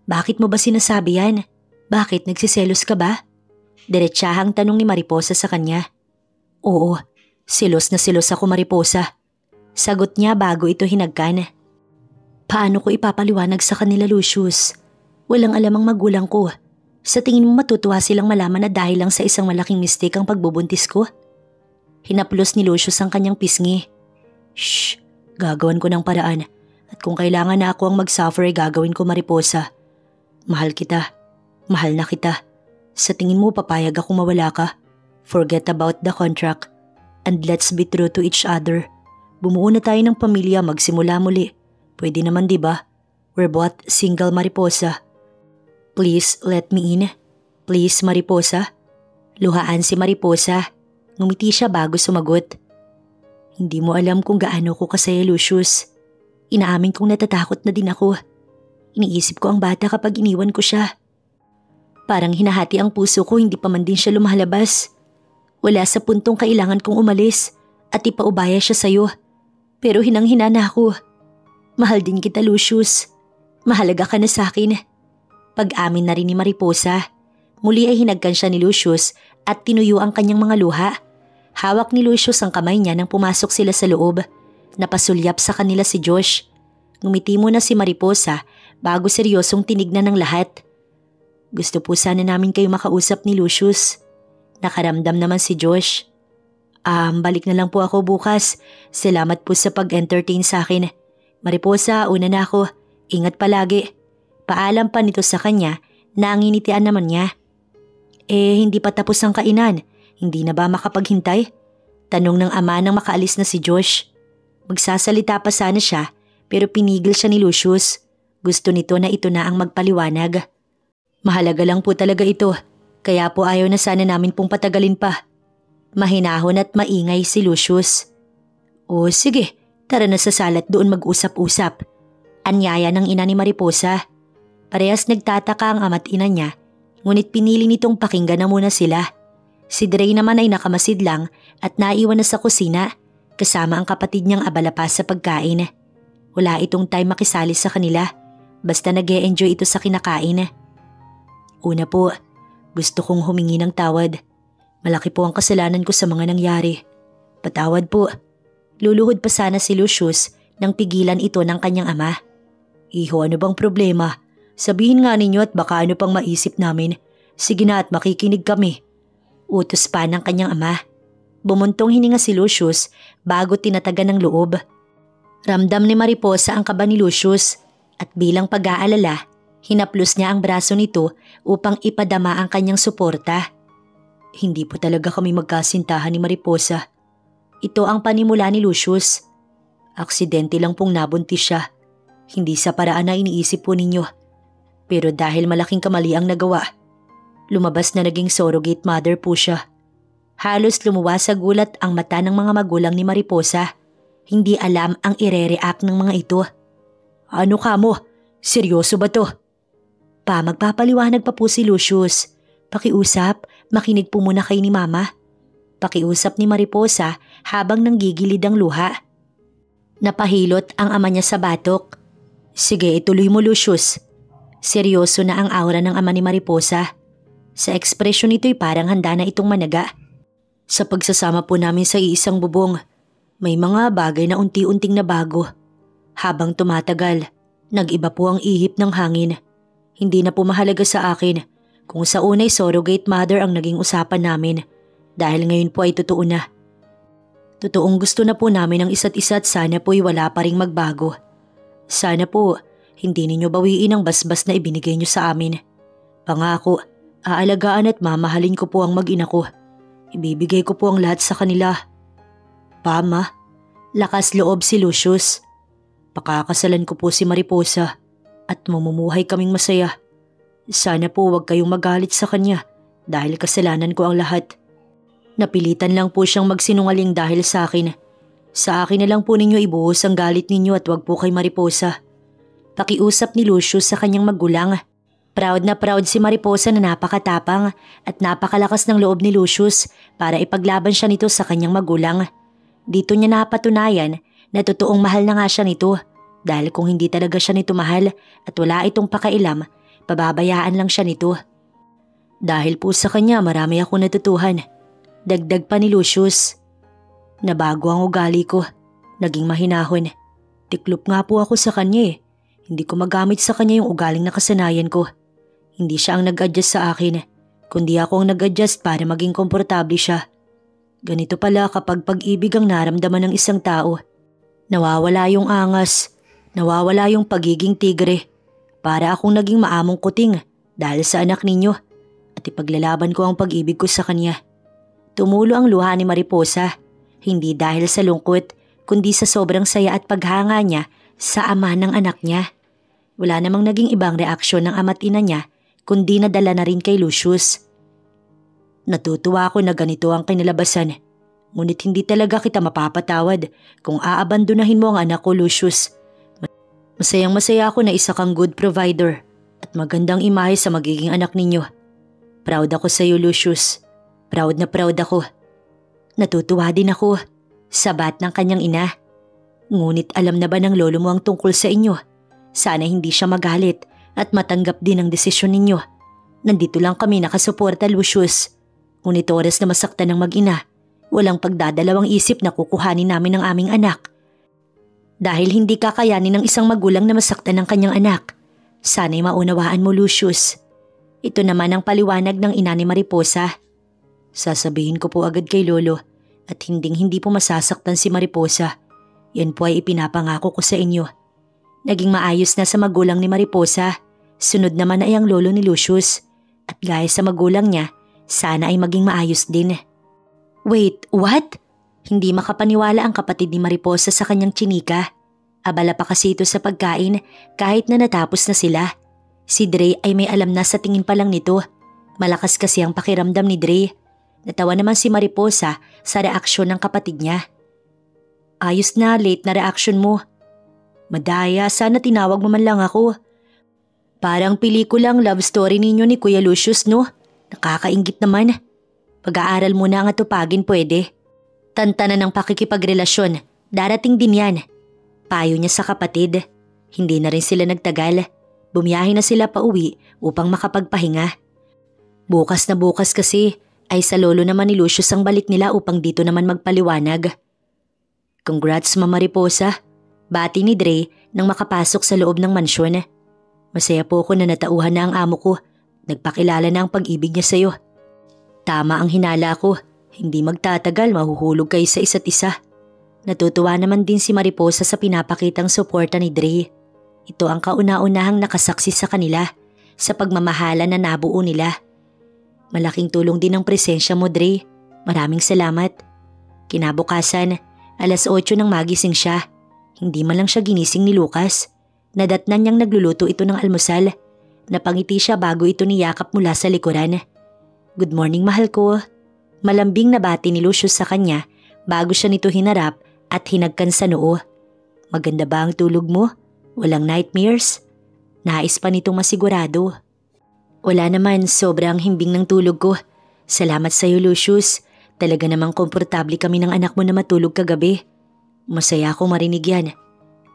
Bakit mo ba sinasabi yan? Bakit nagsiselos ka ba? Diretsahang tanong ni Mariposa sa kanya. Oo, silos na silos ako Mariposa. Sagot niya bago ito hinagkan. Paano ko ipapaliwanag sa kanila Lucius? Walang alam ang magulang ko. Sa tingin mo matutuwa silang malaman na dahil lang sa isang malaking mistake ang pagbubuntis ko? Hinaplos ni Lucius ang kanyang pisngi. Shh, gagawan ko ng paraan. At kung kailangan na ako ang mag-suffer ay gagawin ko Mariposa. Mahal kita. Mahal na kita. Sa tingin mo papayag akong mawala ka? Forget about the contract. And let's be true to each other. Bumuo na tayo ng pamilya magsimula muli. Pwede naman diba? We're both single Mariposa. Please let me in. Please Mariposa. Luhaan si Mariposa. Ngumiti siya bago sumagot. Hindi mo alam kung gaano ko kasaya Lucius. Inaamin kong natatakot na din ako. Iniisip ko ang bata kapag iniwan ko siya. Parang hinahati ang puso ko hindi pa man din siya lumalabas. Wala sa puntong kailangan kong umalis at ipaubaya siya sa'yo. Pero hinang-hina na ako. Mahal din kita Lucius. Mahalaga ka na sa akin. Pag-amin na rin ni Mariposa. Muli ay hinagkan siya ni Lucius at tinuyo ang kanyang mga luha. Hawak ni Lucius ang kamay niya nang pumasok sila sa loob. Napasulyap sa kanila si Josh. Ngumiti muna si Mariposa bago seryosong tinignan ng lahat. Gusto po sana namin kayo makausap ni Lucius. Nakaramdam naman si Josh. Balik na lang po ako bukas. Salamat po sa pag-entertain sa akin. Mariposa, una na ako. Ingat palagi. Paalam pa nito sa kanya na ang initian naman niya. Hindi pa tapos ang kainan. Hindi na ba makapaghintay? Tanong ng ama nang makaalis na si Josh. Magsasalita pa sana siya pero pinigil siya ni Lucius. Gusto nito na ito na ang magpaliwanag. Mahalaga lang po talaga ito. Kaya po ayaw na sana namin pong patagalin pa. Mahinahon at maingay si Lucius. O sige, tara na sa salat doon mag-usap-usap. Anyaya ng ina ni Mariposa. Parehas nagtataka ang ama't ina niya, ngunit pinili nitong pakinggan na muna sila. Si Dre naman ay nakamasid lang at naiwan na sa kusina, kasama ang kapatid niyang abala pa sa pagkain. Wala itong time makisali sa kanila, basta nag-e-enjoy ito sa kinakain. Una po, gusto kong humingi ng tawad. Malaki po ang kasalanan ko sa mga nangyari. Patawad po. Luluhod pa sana si Lucius nang pigilan ito ng kanyang ama. Iho, ano bang problema? Sabihin nga ninyo at baka ano pang maisip namin. Sige na at makikinig kami. Utos pa ng kanyang ama. Bumuntong hininga si Lucius bago tinatagan ng loob. Ramdam ni Mariposa ang kaba ni Lucius at bilang pag-aalala, hinaplos niya ang braso nito upang ipadama ang kanyang suporta. Hindi po talaga kami magkasintahan ni Mariposa. Ito ang panimula ni Lucius. Aksidente lang pong nabuntis siya. Hindi sa paraan na iniisip po ninyo. Pero dahil malaking kamali ang nagawa, lumabas na naging surrogate mother po siya. Halos lumuwas sa gulat ang mata ng mga magulang ni Mariposa. Hindi alam ang ire-react ng mga ito. Ano ka mo? Seryoso ba to? Magpapaliwanag pa po si Lucius. Pakiusap, makinig po muna kay ni Mama. Pakiusap ni Mariposa habang nanggigilid ang luha. Napahilot ang ama niya sa batok. Sige, ituloy mo Lucius. Seryoso na ang aura ng ama ni Mariposa. Sa ekspresyon nito'y parang handa na itong managa. Sa pagsasama po namin sa iisang bubong, may mga bagay na unti-unting nabago. Habang tumatagal, nag-iba po ang ihip ng hangin. Hindi na po mahalaga sa akin kung sa unay surrogate mother ang naging usapan namin dahil ngayon po ay totoo na. Totoong gusto na po namin ang isa't isa at sana po'y wala pa ring magbago. Sana po hindi ninyo bawiin ang basbas na ibinigay nyo sa amin. Pangako, aalagaan at mamahalin ko po ang mag-ina ko. Ibibigay ko po ang lahat sa kanila. Pama, lakas loob si Lucius. Pakakasalan ko po si Mariposa at mamumuhay kaming masaya. Sana po wag kayong magalit sa kanya dahil kasalanan ko ang lahat. Napilitan lang po siyang magsinungaling dahil sa akin. Sa akin na lang po ninyo ibuhos ang galit ninyo at wag po kay Mariposa. Pakiusap ni Lucius sa kanyang magulang. Proud na proud si Mariposa na napakatapang at napakalakas ng loob ni Lucius para ipaglaban siya nito sa kanyang magulang. Dito niya napatunayan na totoong mahal na nga siya nito dahil kung hindi talaga siya nito mahal at wala itong pakailam, pababayaan lang siya nito. Dahil po sa kanya marami ako natutuhan. Dagdag pa ni Lucius. Nabago ang ugali ko. Naging mahinahon. Tiklop nga po ako sa kanya eh. Hindi ko magamit sa kanya yung ugaling nakasanayan ko. Hindi siya ang nag-adjust sa akin, kundi ako ang nag-adjust para maging komportable siya. Ganito pala kapag pag-ibig ang naramdaman ng isang tao. Nawawala yung angas, nawawala yung pagiging tigre. Para akong naging maamong kuting dahil sa anak ninyo at ipaglalaban ko ang pag-ibig ko sa kanya. Tumulo ang luha ni Mariposa, hindi dahil sa lungkot, kundi sa sobrang saya at paghanga niya sa ama ng anak niya. Wala namang naging ibang reaksyon ng ama't ina niya, kundi nadala na rin kay Lucius. Natutuwa ako na ganito ang kinalabasan. Ngunit hindi talaga kita mapapatawad kung aabandonahin mo ang anak ko, Lucius. Masayang masaya ako na isa kang good provider at magandang imahe sa magiging anak ninyo. Proud ako sa iyo, Lucius. Proud na proud ako. Natutuwa din ako. Sabat ng kanyang ina. Ngunit alam na ba ng lolo mo ang tungkol sa inyo? Sana hindi siya magalit at matanggap din ang desisyon ninyo. Nandito lang kami nakasuporta, Lucius. Ngunit oras na masaktan ng mag-ina, walang pagdadalawang isip na kukuhanin namin ang aming anak. Dahil hindi kakayanin ng isang magulang na masaktan ng kanyang anak. Sana'y maunawaan mo, Lucius. Ito naman ang paliwanag ng ina ni Mariposa. Sasabihin ko po agad kay Lolo at hindi po masasaktan si Mariposa. Yan po ay ipinapangako ko sa inyo. Naging maayos na sa magulang ni Mariposa. Sunod naman ay ang lolo ni Lucius. At gaya sa magulang niya, sana ay maging maayos din. Wait, what? Hindi makapaniwala ang kapatid ni Mariposa sa kanyang tsinika. Abala pa kasi ito sa pagkain kahit na natapos na sila. Si Dre ay may alam na sa tingin pa lang nito. Malakas kasi ang pakiramdam ni Dre. Natawa naman si Mariposa sa reaksyon ng kapatid niya. Ayos na, late na reaksyon mo. Madaya, sana tinawag mo man lang ako. Parang pelikulang love story ninyo ni Kuya Lucius, no? Nakakainggit naman. Pag-aaral muna ang atupagin pwede. Tantanan ng pakikipagrelasyon, darating din yan. Payo niya sa kapatid. Hindi na rin sila nagtagal. Bumiyahe na sila pa uwi upang makapagpahinga. Bukas na bukas kasi ay sa lolo naman ni Lucius ang balik nila upang dito naman magpaliwanag. Congrats, Mama Mariposa. Bati ni Dre nang makapasok sa loob ng mansyon. Masaya po ako na natauhan na ang amo ko. Nagpakilala na ang pag-ibig niya sa'yo. Tama ang hinala ko. Hindi magtatagal, mahuhulog kayo sa isa't isa. Natutuwa naman din si Mariposa sa pinapakitang suporta ni Dre. Ito ang kauna-unahang nakasaksi sa kanila sa pagmamahala na nabuo nila. Malaking tulong din ang presensya mo, Dre. Maraming salamat. Kinabukasan, 8:00 nang magising siya. Hindi man lang siya ginising ni Lucas. Nadatnan niyang nagluluto ito ng almusal. Napangiti siya bago ito niyakap mula sa likuran. "Good morning, mahal ko." Malambing na bati ni Lucius sa kanya bago siya nito hinarap at hinagkan sa noo. "Maganda ba ang tulog mo? Walang nightmares?" Nais pa nitong masigurado. "Wala naman, sobrang himbing ng tulog ko. Salamat sa iyo, Lucius. Talaga namang komportable kami ng anak mo na matulog kagabi. Masaya akong marinig yan.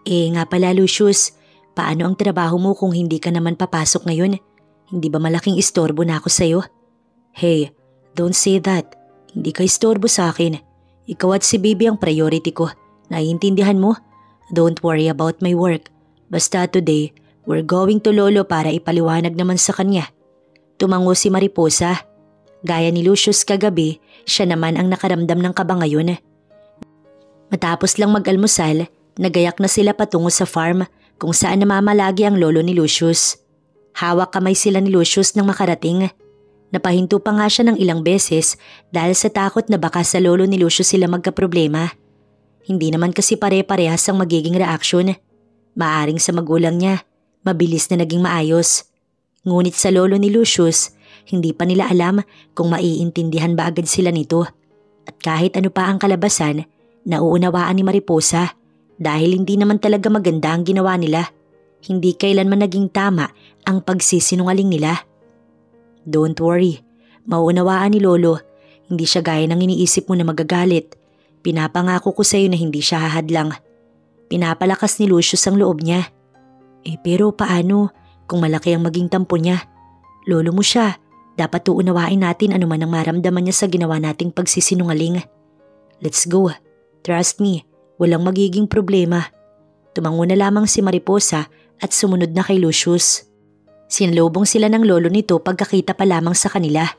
Nga pala, Lucius, paano ang trabaho mo kung hindi ka naman papasok ngayon? Hindi ba malaking istorbo na ako sa'yo?" "Hey, don't say that. Hindi ka istorbo sa akin. Ikaw at si baby ang priority ko. Naiintindihan mo? Don't worry about my work. Basta today, we're going to Lolo para ipaliwanag naman sa kanya." Tumango si Mariposa. Gaya ni Lucius kagabi, siya naman ang nakaramdam ng kaba ngayon. Matapos lang mag-almusal, nagayak na sila patungo sa farm kung saan namamalagi ang lolo ni Lucius. Hawak kamay sila ni Lucius nang makarating. Napahinto pa nga siya ng ilang beses dahil sa takot na baka sa lolo ni Lucius sila magkaproblema. Hindi naman kasi pare-parehas ang magiging reaksyon. Maaring sa magulang niya, mabilis na naging maayos. Ngunit sa lolo ni Lucius, hindi pa nila alam kung maiintindihan ba agad sila nito. At kahit ano pa ang kalabasan, nauunawaan ni Mariposa dahil hindi naman talaga maganda ang ginawa nila. Hindi kailanman naging tama ang pagsisinungaling nila. "Don't worry, mauunawaan ni Lolo. Hindi siya gaya ng iniisip mo na magagalit. Pinapangako ko sa iyo na hindi siya hahadlang." Pinapalakas ni Lucius ang loob niya. Pero paano kung malaki ang maging tampo niya? Lolo mo siya. Dapat uunawain natin ano man ang maramdaman niya sa ginawa nating pagsisinungaling. "Let's go. Trust me, walang magiging problema." Tumango na lamang si Mariposa at sumunod na kay Lucius. Sinalubong sila ng lolo nito pagkakita pa lamang sa kanila.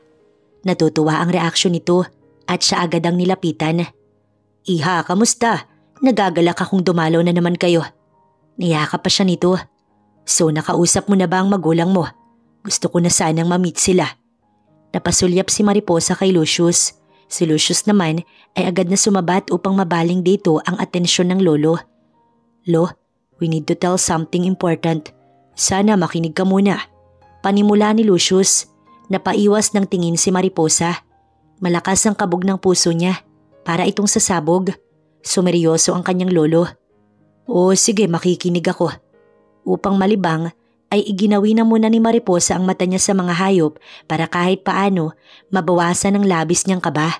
Natutuwa ang reaksyon nito at siya agad ang nilapitan. "Iha, kamusta? Nagagalak akong dumalaw na naman kayo." Niyakap pa siya nito. "So nakausap mo na ba ang magulang mo? Gusto ko na sanang ma-meet sila." Napasulyap si Mariposa kay Lucius. Si Lucius naman ay agad na sumabat upang mabaling dito ang atensyon ng lolo. "Lo, we need to tell something important. Sana makinig ka muna." Panimula ni Lucius. Napaiwas ng tingin si Mariposa. Malakas ang kabog ng puso niya. Para itong sasabog. Sumeryoso ang kanyang lolo. "O sige, makikinig ako." Upang malibang ay iginawi na muna ni Mariposa ang mata niya sa mga hayop para kahit paano mabawasan ang labis niyang kaba.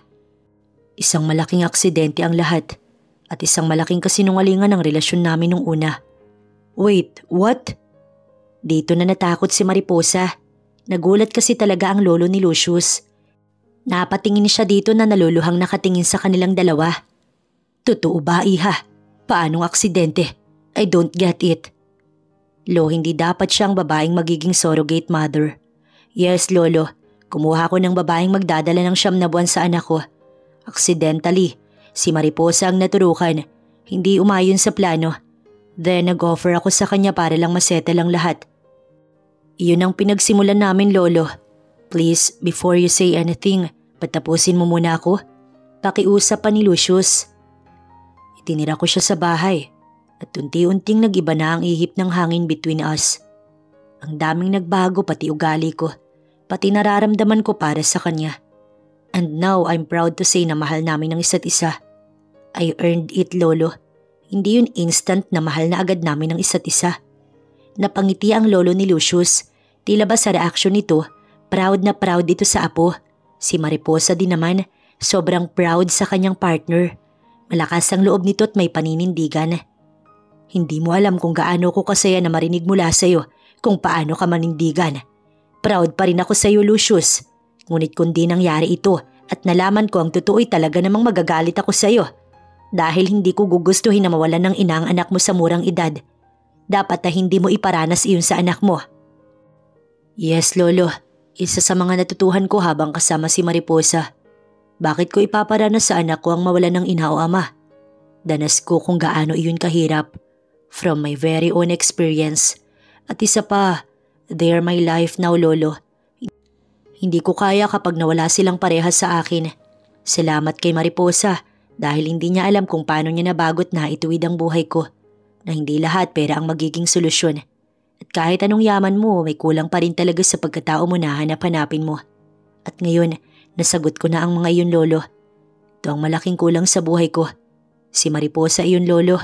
"Isang malaking aksidente ang lahat at isang malaking kasinungalingan ang relasyon namin nung una." "Wait, what?" Dito na natakot si Mariposa. Nagulat kasi talaga ang lolo ni Lucius. Napatingin siya dito na naluluhang nakatingin sa kanilang dalawa. "Totoo ba, iha? Paanong aksidente? I don't get it." "Lo, hindi dapat siyang babaeng magiging surrogate mother." "Yes, lolo. Kumuha ko ng babaeng magdadala ng 9 na buwan sa anak ko. Accidentally, si Mariposa ang naturukan. Hindi umayon sa plano. Then nag-offer ako sa kanya para lang masettle ang lahat. Iyon ang pinagsimulan namin, lolo. Please, before you say anything, patapusin mo muna ako." Pakiusap pa ni Lucius. Itinira ko siya sa bahay. At unti-unting nag-iba na ang ihip ng hangin between us. Ang daming nagbago pati ugali ko, pati nararamdaman ko para sa kanya. And now I'm proud to say na mahal namin ang isa't isa. I earned it, lolo. Hindi yun instant na mahal na agad namin ang isa't isa. Napangiti ang lolo ni Lucius. Tila ba sa reaksyon nito, proud na proud ito sa apo. Si Mariposa din naman, sobrang proud sa kanyang partner. Malakas ang loob nito at may paninindigan. "Hindi mo alam kung gaano ko kasaya na marinig mula sa'yo kung paano ka manindigan. Proud pa rin ako sa'yo, Lucius. Ngunit kung di nangyari ito at nalaman ko ang totoo'y talaga namang magagalit ako sa'yo. Dahil hindi ko gugustuhin na mawalan ng ina ang anak mo sa murang edad. Dapat na hindi mo iparanas iyon sa anak mo." "Yes, lolo. Isa sa mga natutuhan ko habang kasama si Mariposa. Bakit ko ipaparanas sa anak ko ang mawalan ng ina o ama? Danas ko kung gaano iyon kahirap. From my very own experience. At isa pa, they're my life now, lolo. Hindi ko kaya kapag nawala silang parehas sa akin. Salamat kay Mariposa dahil hindi niya alam kung paano niya nabagot na ituwid ang buhay ko. na hindi lahat pera ang magiging solusyon. At kahit anong yaman mo, may kulang pa rin talaga sa pagkatao mo na hanap-hanapin mo. At ngayon, nasagot ko na ang mga iyon lolo. Ito ang malaking kulang sa buhay ko. Si Mariposa iyon lolo.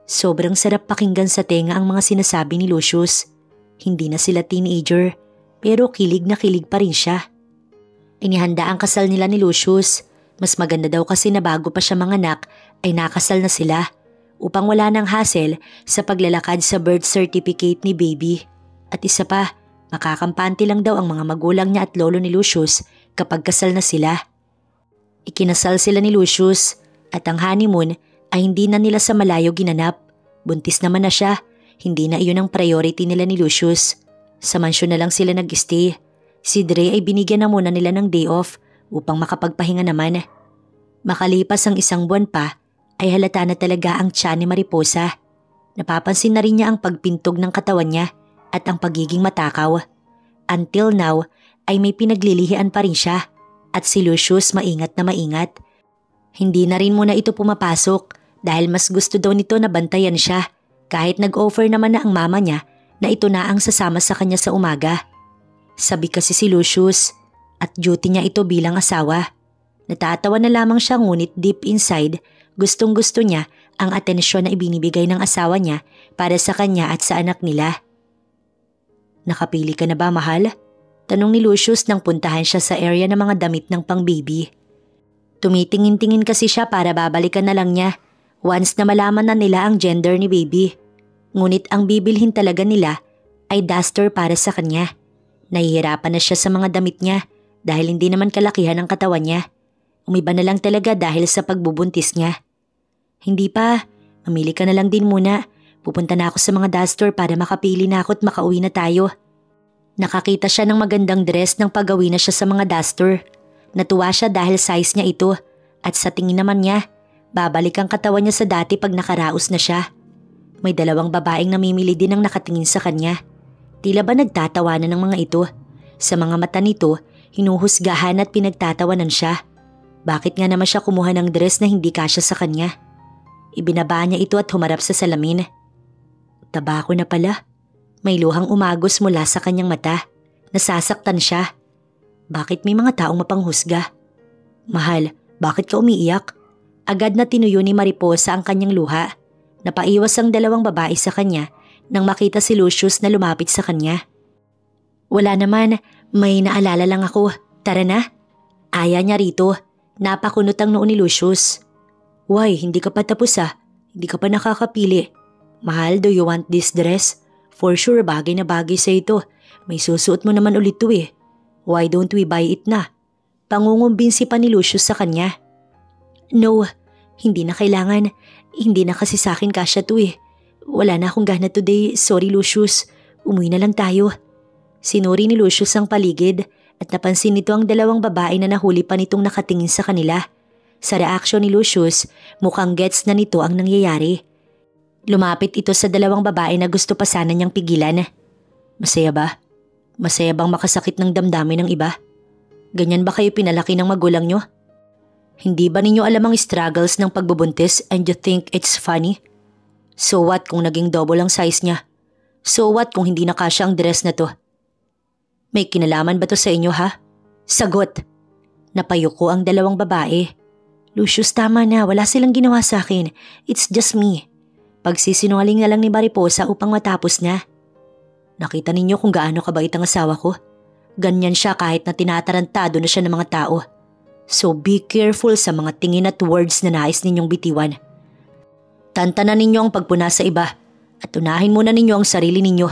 Sobrang sarap pakinggan sa tenga ang mga sinasabi ni Lucius. Hindi na sila teenager, pero kilig na kilig pa rin siya. Inihanda ang kasal nila ni Lucius. Mas maganda daw kasi na bago pa siya manganak ay nakasal na sila upang wala nang hassle sa paglalakad sa birth certificate ni baby. At isa pa, makakampante lang daw ang mga magulang niya at lolo ni Lucius kapag kasal na sila. Ikinasal sila ni Lucius at ang honeymoon ay hindi na nila sa malayo ginanap. Buntis naman na siya, hindi na iyon ang priority nila ni Lucius. Sa mansyon na lang sila nag-stay. Si Dre ay binigyan na muna nila ng day off upang makapagpahinga naman. Makalipas ang 1 buwan pa ay halata na talaga ang tiyan ni Mariposa. Napapansin na rin niya ang pagpintog ng katawan niya at ang pagiging matakaw. Until now ay may pinaglilihian pa rin siya at si Lucius maingat na maingat. Hindi na rin muna ito pumapasok dahil mas gusto daw nito na bantayan siya kahit nag-offer naman na ang mama niya na ito na ang sasama sa kanya sa umaga. Sabi kasi si Lucius at duty niya ito bilang asawa. Natatawa na lamang siya ngunit deep inside gustong gusto niya ang atensyon na ibinibigay ng asawa niya para sa kanya at sa anak nila. Nakapili ka na ba mahal? Tanong ni Lucius nang puntahan siya sa area ng mga damit ng pang-baby. Tumitingin-tingin kasi siya para babalikan na lang niya once na malaman na nila ang gender ni baby. Ngunit ang bibilhin talaga nila ay duster para sa kanya. Nahihirapan na siya sa mga damit niya dahil hindi naman kalakihan ang katawan niya. Umiba na lang talaga dahil sa pagbubuntis niya. Hindi pa, mamili ka na lang din muna. Pupunta na ako sa mga duster para makapili na ako at makauwi na tayo. Nakakita siya ng magandang dress nang pagawi na siya sa mga duster. Natuwa siya dahil size niya ito at sa tingin naman niya, babalik ang katawan niya sa dati pag nakaraos na siya. May 2 babaeng namimili din ang nakatingin sa kanya. Tila ba nagtatawanan ng mga ito? Sa mga mata nito, hinuhusgahan at pinagtatawanan siya. Bakit nga naman siya kumuha ng dress na hindi kasya sa kanya? Ibinaba niya ito at humarap sa salamin. Tabako na pala. May luhang umagos mula sa kanyang mata. Nasasaktan siya. Bakit may mga taong mapanghusga? Mahal, bakit ka umiiyak? Agad na tinuyo ni Mariposa ang kanyang luha. Napaiwas ang 2 babae sa kanya nang makita si Lucius na lumapit sa kanya. Wala naman, may naalala lang ako. Tara na. Aya niya rito. Napakunot ang noo ni Lucius. Why, hindi ka pa tapos ah. Hindi ka pa nakakapili. Mahal, do you want this dress? For sure, bagay na bagay sa ito. May susuot mo naman ulit to eh. Why don't we buy it na? Pangungumbinsi pa ni Lucius sa kanya. No, hindi na kailangan. Hindi na kasi sa akin kasya to eh. Wala na akong gana today. Sorry Lucius. Umuwi na lang tayo. Sinuri ni Lucius ang paligid at napansin nito ang 2 babae na nahuli pa nitong nakatingin sa kanila. Sa reaksyon ni Lucius, mukhang gets na nito ang nangyayari. Lumapit ito sa 2 babae na gusto pa sana niyang pigilan. Masaya ba? Masaya bang makasakit ng damdamin ng iba? Ganyan ba kayo pinalaki ng magulang nyo? Hindi ba ninyo alam ang struggles ng pagbubuntis and you think it's funny? So what kung naging double ang size niya? So what kung hindi na kasya ang dress na to? May kinalaman ba to sa inyo ha? Sagot! Napayuko ang 2 babae. Lucius, tama na, wala silang ginawa sa akin. It's just me. Pagsisinungaling na lang ni Mariposa upang matapos na. Nakita ninyo kung gaano kabait ang asawa ko? Ganyan siya kahit na tinatarantado na siya ng mga tao. So be careful sa mga tingin at words na nais ninyong bitiwan. Tantanan ninyo ang pagpuna sa iba at unahin muna ninyo ang sarili ninyo,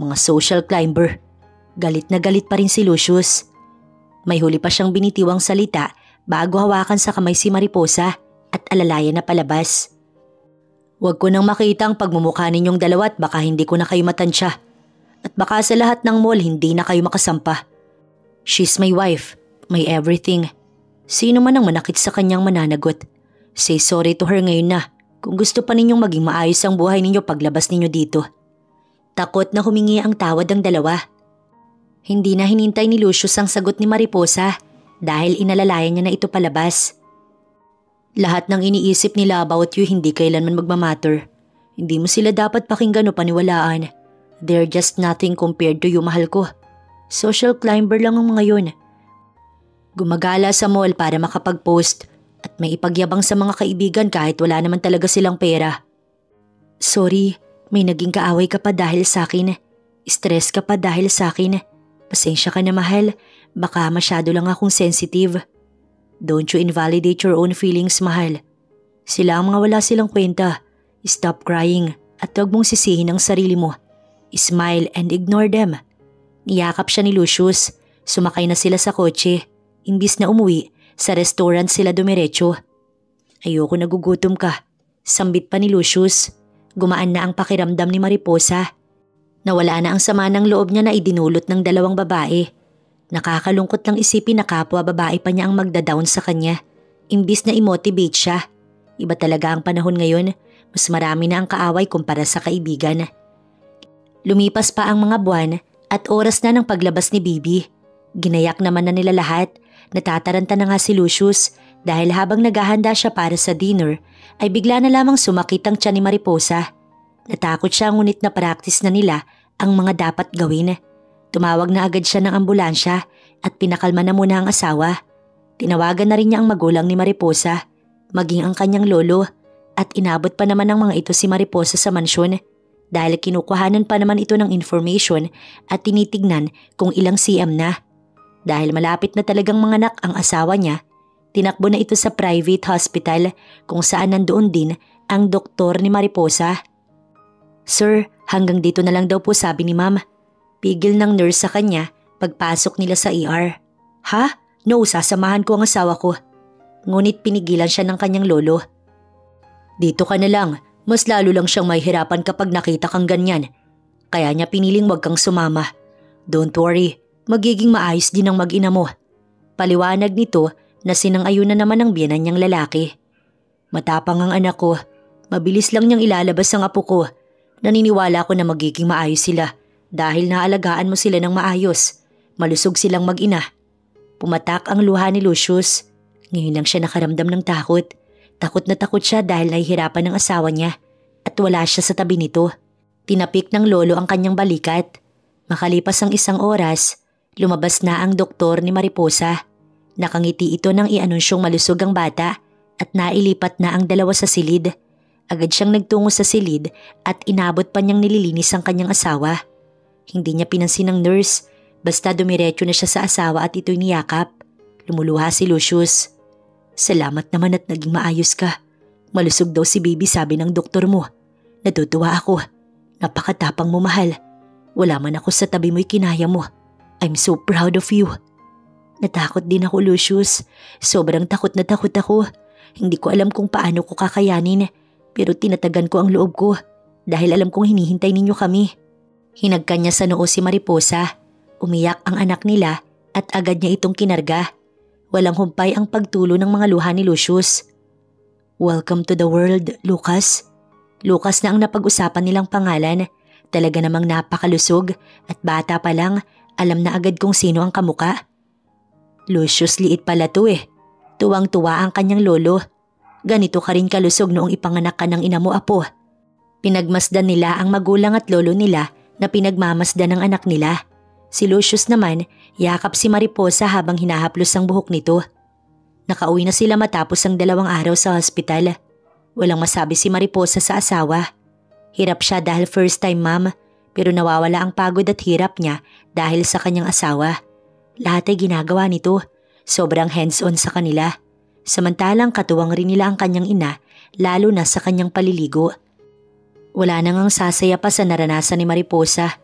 mga social climber. Galit na galit pa rin si Lucius. May huli pa siyang binitiwang salita bago hawakan sa kamay si Mariposa at alalayan na palabas. Huwag ko nang makita ang pagmumukha ninyong 2 at baka hindi ko na kayo matansya. At baka sa lahat ng mall hindi na kayo makasampa. She's my wife, my everything. Sino man ang manakit sa kanyang mananagot. Say sorry to her ngayon na kung gusto pa ninyong maging maayos ang buhay ninyo paglabas ninyo dito. Takot na humingi ang tawad ang 2. Hindi na hinintay ni Lucius ang sagot ni Mariposa dahil inalalayan niya na ito palabas. Lahat ng iniisip nila about you hindi kailanman magmamatter. Hindi mo sila dapat pakinggan o paniwalaan. They're just nothing compared to you, mahal ko. Social climber lang ang mga yun. Gumagala sa mall para makapag-post at may ipagyabang sa mga kaibigan kahit wala naman talaga silang pera. Sorry, may naging kaaway ka pa dahil sa akin. Stress ka pa dahil sa akin. Pasensya ka na, mahal. Baka masyado lang akong sensitive. Don't you invalidate your own feelings, mahal. Sila ang mga wala silang kwenta. Stop crying at huwag mong sisihin ang sarili mo. Smile and ignore them. Niyakap siya ni Lucius. Sumakay na sila sa kotse. Imbis na umuwi, sa restaurant sila dumiretso. Ayoko, nagugutom ka. Sambit pa ni Lucius. Gumaan na ang pakiramdam ni Mariposa. Nawala na ang sama ng loob niya na idinulot ng dalawang babae. Nakakalungkot lang isipin na kapwa babae pa niya ang magda-down sa kanya. Imbis na i-motivate siya. Iba talaga ang panahon ngayon. Mas marami na ang kaaway kumpara sa kaibigan. Lumipas pa ang mga buwan at oras na ng paglabas ni Bibi. Ginayak naman na nila lahat. Natataranta na nga si Lucius dahil habang naghahanda siya para sa dinner ay bigla na lamang sumakit ang tiyan ni Mariposa. Natakot siya ngunit na-practice na nila ang mga dapat gawin. Tumawag na agad siya ng ambulansya at pinakalma na muna ang asawa. Tinawagan na rin niya ang magulang ni Mariposa, maging ang kanyang lolo, at inabot pa naman ng mga ito si Mariposa sa mansyon dahil kinukuhanan pa naman ito ng information at tinitignan kung ilang CM na. Dahil malapit na talagang manganak ang asawa niya, tinakbo na ito sa private hospital kung saan nandoon din ang doktor ni Mariposa. Sir, hanggang dito na lang daw po, sabi ni ma'am. Pigil ng nurse sa kanya pagpasok nila sa ER. Ha? No, sasamahan ko ang asawa ko. Ngunit pinigilan siya ng kanyang lolo. Dito ka na lang, mas lalo lang siyang mahihirapan kapag nakita kang ganyan. Kaya niya piniling wag kang sumama. Don't worry. Magiging maayos din ang mag-ina mo. Paliwanag nito na sinang-ayon na naman ang biyenan niyang lalaki. Matapang ang anak ko. Mabilis lang niyang ilalabas ang apo ko. Naniniwala ko na magiging maayos sila dahil naalagaan mo sila ng maayos. Malusog silang mag-ina. Pumatak ang luha ni Lucius. Ngayon lang siya nakaramdam ng takot. Takot na takot siya dahil nahihirapan ng asawa niya at wala siya sa tabi nito. Tinapik ng lolo ang kanyang balikat. Makalipas ang isang oras, lumabas na ang doktor ni Mariposa. Nakangiti ito nang i-anunsyong malusog ang bata at nailipat na ang dalawa sa silid. Agad siyang nagtungo sa silid at inabot pa niyang nililinis ang kanyang asawa. Hindi niya pinansin ng nurse, basta dumiretso na siya sa asawa at ito'y niyakap. Lumuluha si Lucius. Salamat naman at naging maayos ka. Malusog daw si baby, sabi ng doktor mo. Natutuwa ako. Napakatapang mo, mahal. Wala man ako sa tabi mo'y kinaya mo. I'm so proud of you. Natakot din ako, Lucius. Sobrang takot na takot ako. Hindi ko alam kung paano ko kakayanin. Pero tinatagan ko ang loob ko dahil alam kong hinihintay ninyo kami. Hinagkan niya sa noo si Mariposa. Umiyak ang anak nila at agad niya itong kinarga. Walang humpay ang pagtulo ng mga luha ni Lucius. Welcome to the world, Lucas. Lucas na ang napag-usapan nilang pangalan. Talaga namang napakalusog at bata pa lang, alam na agad kung sino ang kamuka. Lucius, liit pala to eh. Tuwang-tuwa ang kanyang lolo. Ganito ka rin kalusog noong ipanganak ka ng ina mo, apo. Pinagmasdan nila ang magulang at lolo nila na pinagmamasdan ng anak nila. Si Lucius naman, yakap si Mariposa habang hinahaplos ang buhok nito. Nakauwi na sila matapos ang 2 araw sa hospital. Walang masabi si Mariposa sa asawa. Hirap siya dahil first time mom, pero nawawala ang pagod at hirap niya dahil sa kanyang asawa. Lahat ay ginagawa nito. Sobrang hands-on sa kanila. Samantalang katuwang rin nila ang kanyang ina, lalo na sa kanyang paliligo. Wala nang ang sasaya pa sa naranasan ni Mariposa.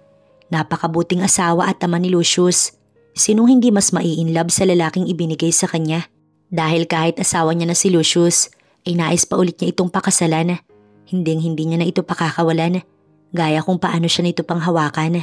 Napakabuting asawa at ama ni Lucius. Sinong hindi mas mai-inlove sa lalaking ibinigay sa kanya? Dahil kahit asawa niya na si Lucius, ay nais pa ulit niya itong pakasalan. Hindi niya na ito pakakawalan. Gaya kung paano siya nito panghawakan.